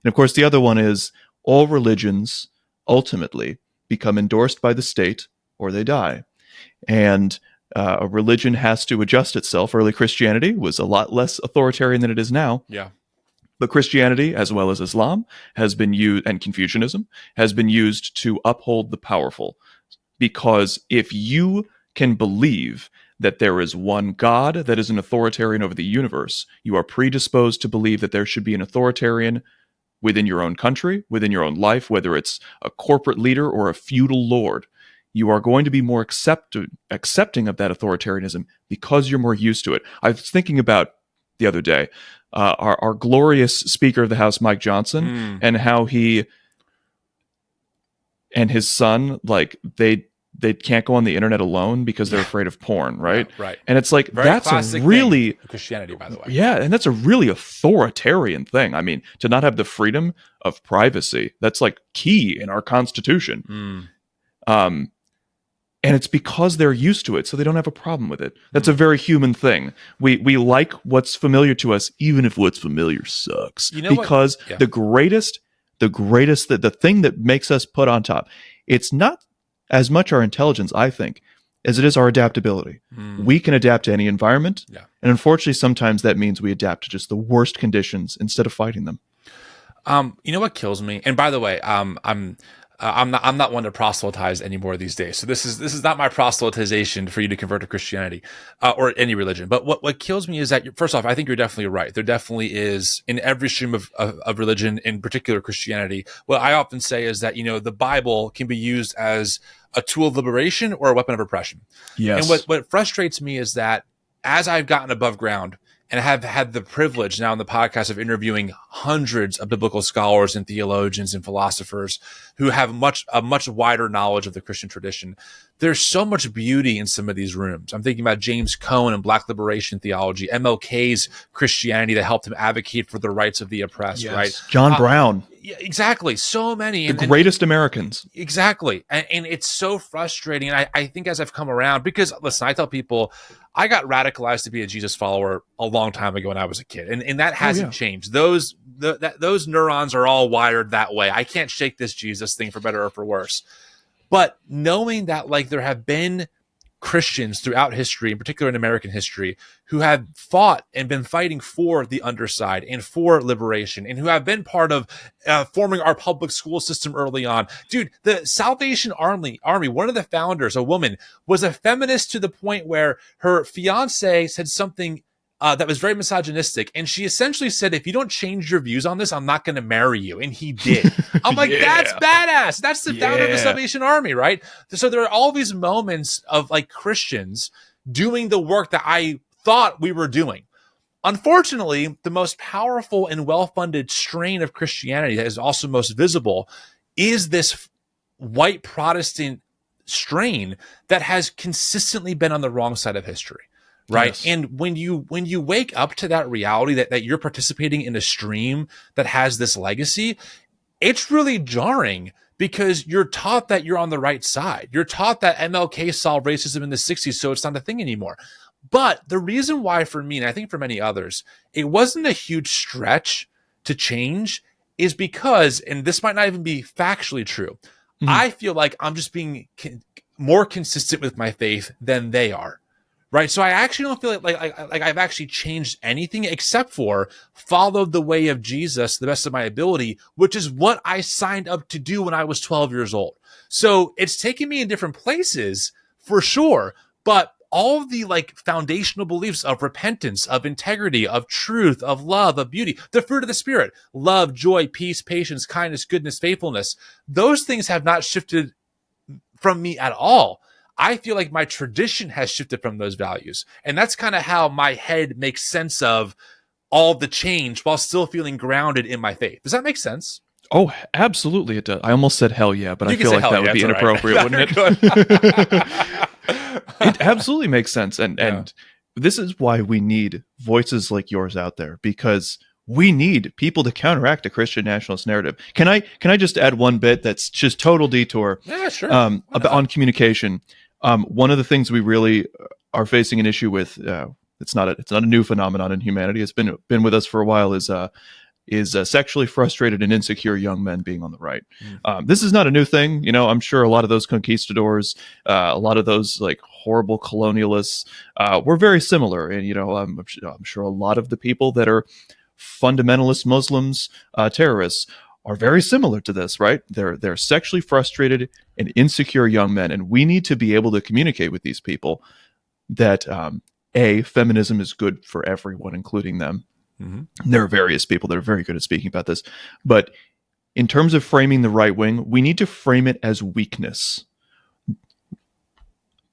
of course, the other one is all religions ultimately become endorsed by the state or they die. And a religion has to adjust itself. Early Christianity was a lot less authoritarian than it is now. Yeah. But Christianity, as well as Islam, has been used, and Confucianism, has been used to uphold the powerful. Because if you can believe that there is one God that is an authoritarian over the universe, you are predisposed to believe that there should be an authoritarian within your own country, within your own life, whether it's a corporate leader or a feudal lord. You are going to be more accepting of that authoritarianism because you're more used to it. I was thinking about the other day, our glorious Speaker of the House, Mike Johnson, and how he and his son, like, they can't go on the internet alone because they're afraid of porn, right? Yeah, right. And it's like, very that's a really Christianity, by the way. Yeah, and that's a really authoritarian thing. I mean, to not have the freedom of privacy, that's like key in our Constitution. And it's because they're used to it, so they don't have a problem with it. That's a very human thing. We like what's familiar to us, even if what's familiar sucks. Because the thing that makes us put on top, it's not as much our intelligence, I think, as it is our adaptability. We can adapt to any environment, and unfortunately, sometimes that means we adapt to just the worst conditions instead of fighting them. You know what kills me? And by the way, I'm not one to proselytize anymore these days. So this is not my proselytization for you to convert to Christianity or any religion. But what kills me is that, first off, I think you're definitely right. There definitely is, in every stream of religion, in particular Christianity, what I often say is that, the Bible can be used as a tool of liberation or a weapon of oppression. Yes. And what frustrates me is that as I've gotten above ground and have had the privilege now in the podcast of interviewing hundreds of biblical scholars and theologians and philosophers who have a much wider knowledge of the Christian tradition, there's so much beauty in some of these rooms. I'm thinking about James Cone and Black liberation theology, MLK's Christianity that helped him advocate for the rights of the oppressed, right? John Brown. Yeah, exactly. So many. The greatest Americans. Exactly. And it's so frustrating. And I think as I've come around, because listen, I tell people, I got radicalized to be a Jesus follower a long time ago when I was a kid. And that hasn't changed. Those neurons are all wired that way. I can't shake this Jesus thing for better or for worse. But knowing that, like, there have been Christians throughout history, in particular in American history, who have fought and been fighting for the underside and for liberation, and who have been part of forming our public school system early on. Dude, the Salvation Army, one of the founders, a woman, was a feminist to the point where her fiance said something that was very misogynistic. And she essentially said, if you don't change your views on this, I'm not going to marry you. And he did. I'm like, that's badass. That's the founder of the Salvation Army, right? So there are all these moments of, like, Christians doing the work that I thought we were doing. Unfortunately, the most powerful and well-funded strain of Christianity that is also most visible is this white Protestant strain that has consistently been on the wrong side of history. Right. Yes. And when you wake up to that reality that you're participating in a stream that has this legacy, it's really jarring because you're taught that you're on the right side. You're taught that MLK solved racism in the 60s, so it's not a thing anymore. But the reason why, for me, and I think for many others, it wasn't a huge stretch to change is because, and this might not even be factually true, I feel like I'm just being more consistent with my faith than they are. Right. So I actually don't feel like I've actually changed anything except for followed the way of Jesus to the best of my ability, which is what I signed up to do when I was 12 years old. So it's taken me in different places for sure. But all of the like foundational beliefs of repentance, of integrity, of truth, of love, of beauty, the fruit of the Spirit, love, joy, peace, patience, kindness, goodness, faithfulness, those things have not shifted from me at all. I feel like my tradition has shifted from those values. And that's kind of how my head makes sense of all the change while still feeling grounded in my faith. Does that make sense? Oh, absolutely it does. I almost said hell yeah, but I feel like that would be inappropriate, wouldn't it? It absolutely makes sense. And this is why we need voices like yours out there, because we need people to counteract a Christian nationalist narrative. Can I just add one bit that's just total detour? Yeah, sure. On communication. One of the things we really are facing an issue with, it's not a new phenomenon in humanity. It's been with us for a while. Is sexually frustrated and insecure young men being on the right. This is not a new thing. You know, I'm sure a lot of those conquistadors, a lot of those like horrible colonialists, were very similar. And, you know, I'm sure a lot of the people that are fundamentalist Muslims, terrorists, are very similar to this, right? They're sexually frustrated and insecure young men. And we need to be able to communicate with these people that, feminism is good for everyone, including them. Mm-hmm. There are various people that are very good at speaking about this. But in terms of framing the right wing, we need to frame it as weakness.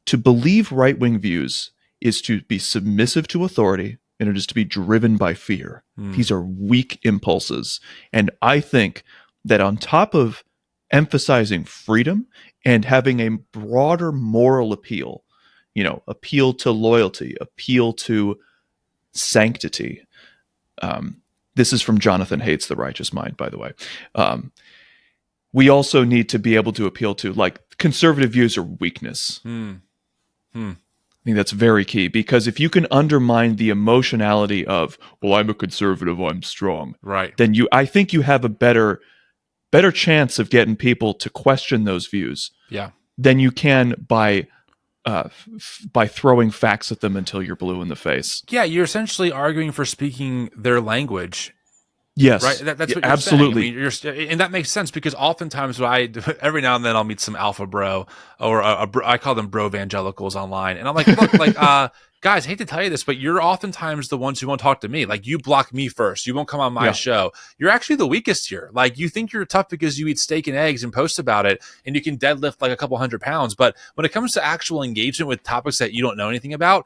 To believe right wing views is to be submissive to authority, and it is to be driven by fear. These are weak impulses. And I think that on top of emphasizing freedom and having a broader moral appeal, you know, appeal to loyalty, appeal to sanctity. This is from Jonathan Haidt's The Righteous Mind, by the way. We also need to be able to appeal to, like, conservative views are weakness. I think that's very key, because if you can undermine the emotionality of, well, I'm a conservative, I'm strong, right? Then I think you have a better chance of getting people to question those views. Yeah. Than you can by throwing facts at them until you're blue in the face. Yeah, you're essentially arguing for speaking their language. Yes, right. That's what you're absolutely. saying. I mean, and that makes sense, because oftentimes every now and then I'll meet some alpha bro, or I call them bro evangelicals online, and I'm like, look, like, guys, I hate to tell you this, but you're oftentimes the ones who won't talk to me. Like, you block me first. You won't come on my show. You're actually the weakest here. Like, you think you're tough because you eat steak and eggs and post about it, and you can deadlift like a couple 100 pounds. But when it comes to actual engagement with topics that you don't know anything about,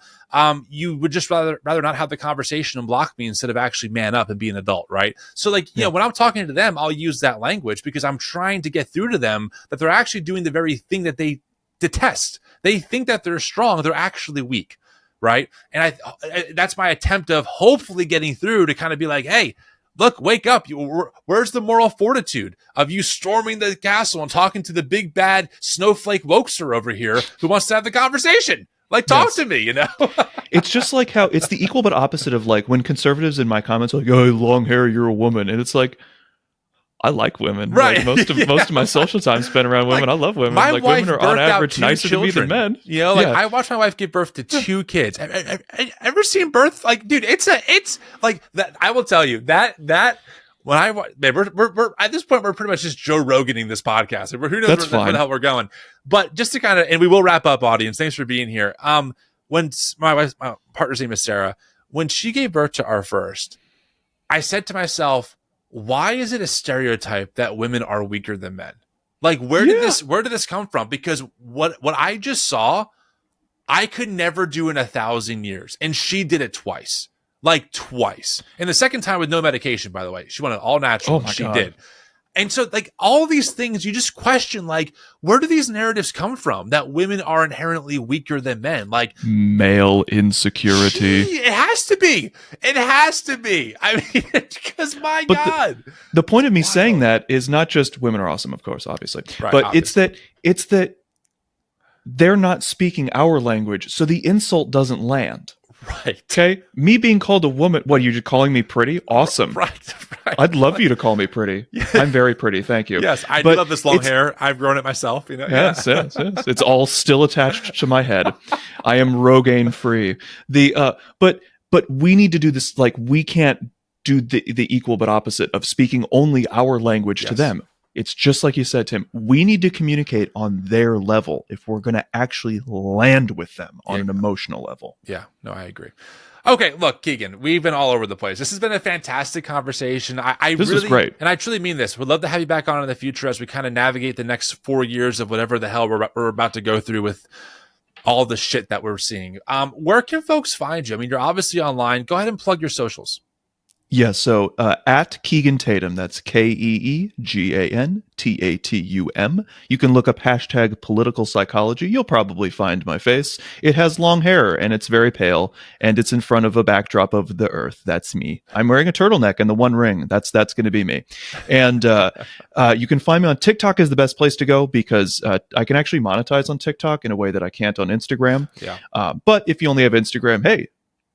you would just rather not have the conversation and block me instead of actually man up and be an adult, right? So, like, you know, when I'm talking to them, I'll use that language because I'm trying to get through to them that they're actually doing the very thing that they detest. They think that they're strong. They're actually weak. Right. And that's my attempt of hopefully getting through to kind of be like, hey, look, wake up. Where's the moral fortitude of you storming the castle and talking to the big bad snowflake wokester over here who wants to have the conversation? Like, talk to me, you know? It's just like how it's the equal but opposite of, like, when conservatives in my comments are like, oh, long hair, you're a woman. And it's like, I like women. Right. Like, most of my social time spent around women. Like, I love women. My like, wife women are on average nicer to me than children. men. You know, like, I watched my wife give birth to 2 kids. Have ever seen birth? Like, dude, it's like that. I will tell you that when we're at this point, we're pretty much just Joe Roganing this podcast. Who knows where the hell we're going? But just to kind of, and we will wrap up, audience. Thanks for being here. When my partner's name is Sarah, when she gave birth to our first, I said to myself, why is it a stereotype that women are weaker than men? Like, where did this come from? Because what I just saw, I could never do in 1,000 years. And she did it twice. Like, twice. And the second time with no medication, by the way. She wanted all natural. Oh, she God. did. And so, like, all these things, you just question, like, where do these narratives come from that women are inherently weaker than men? Like, male insecurity. It has to be. It has to be. I mean, because God. The point of me saying that is not just women are awesome, of course, obviously. Right, but obviously. it's that they're not speaking our language, so the insult doesn't land. Right. Okay. Me being called a woman. What, you're just calling me pretty? Awesome. Right. I'd love you to call me pretty. I'm very pretty. Thank you. Yes. I do love this long hair. I've grown it myself. You know. Yes. It's all still attached to my head. I am Rogaine free. But we need to do this. Like, we can't do the equal but opposite of speaking only our language to them. It's just like you said, Tim. We need to communicate on their level if we're going to actually land with them on an emotional level. Yeah, no, I agree. Okay, look, Keegan, we've been all over the place. This has been a fantastic conversation. This was great. And I truly mean this. We'd love to have you back on in the future as we kind of navigate the next 4 years of whatever the hell we're about to go through with all the shit that we're seeing. Where can folks find you? I mean, you're obviously online. Go ahead and plug your socials. Yeah, so at Keegan Tatum, that's KeeganTatum. You can look up hashtag political psychology. You'll probably find my face. It has long hair and it's very pale, and it's in front of a backdrop of the earth. That's me. I'm wearing a turtleneck and the One Ring. That's going to be me. And you can find me on TikTok is the best place to go because I can actually monetize on TikTok in a way that I can't on Instagram. Yeah. But if you only have Instagram, hey,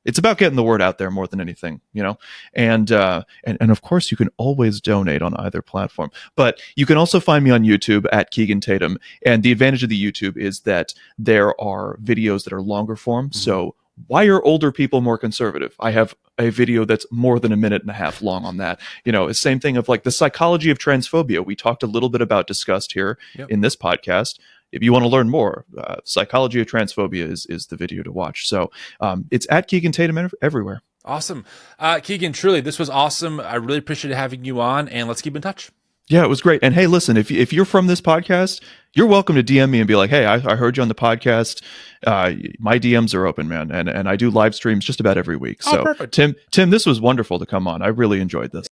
it's about getting the word out there more than anything, you know? And of course you can always donate on either platform, but you can also find me on YouTube at Keegan Tatum. And the advantage of the YouTube is that there are videos that are longer form. Mm-hmm. So why are older people more conservative? I have a video that's more than 1.5 minutes long on that. You know, same thing of like the psychology of transphobia. We talked a little bit about, discussed here in this podcast. If you want to learn more, psychology of transphobia is the video to watch. So it's at Keegan Tatum everywhere. Awesome. Keegan, truly, this was awesome. I really appreciate having you on, and let's keep in touch. Yeah, it was great. And hey, listen, if you're from this podcast, you're welcome to DM me and be like, hey, I heard you on the podcast. My DMs are open, man. And I do live streams just about every week. So perfect. Tim, this was wonderful to come on. I really enjoyed this.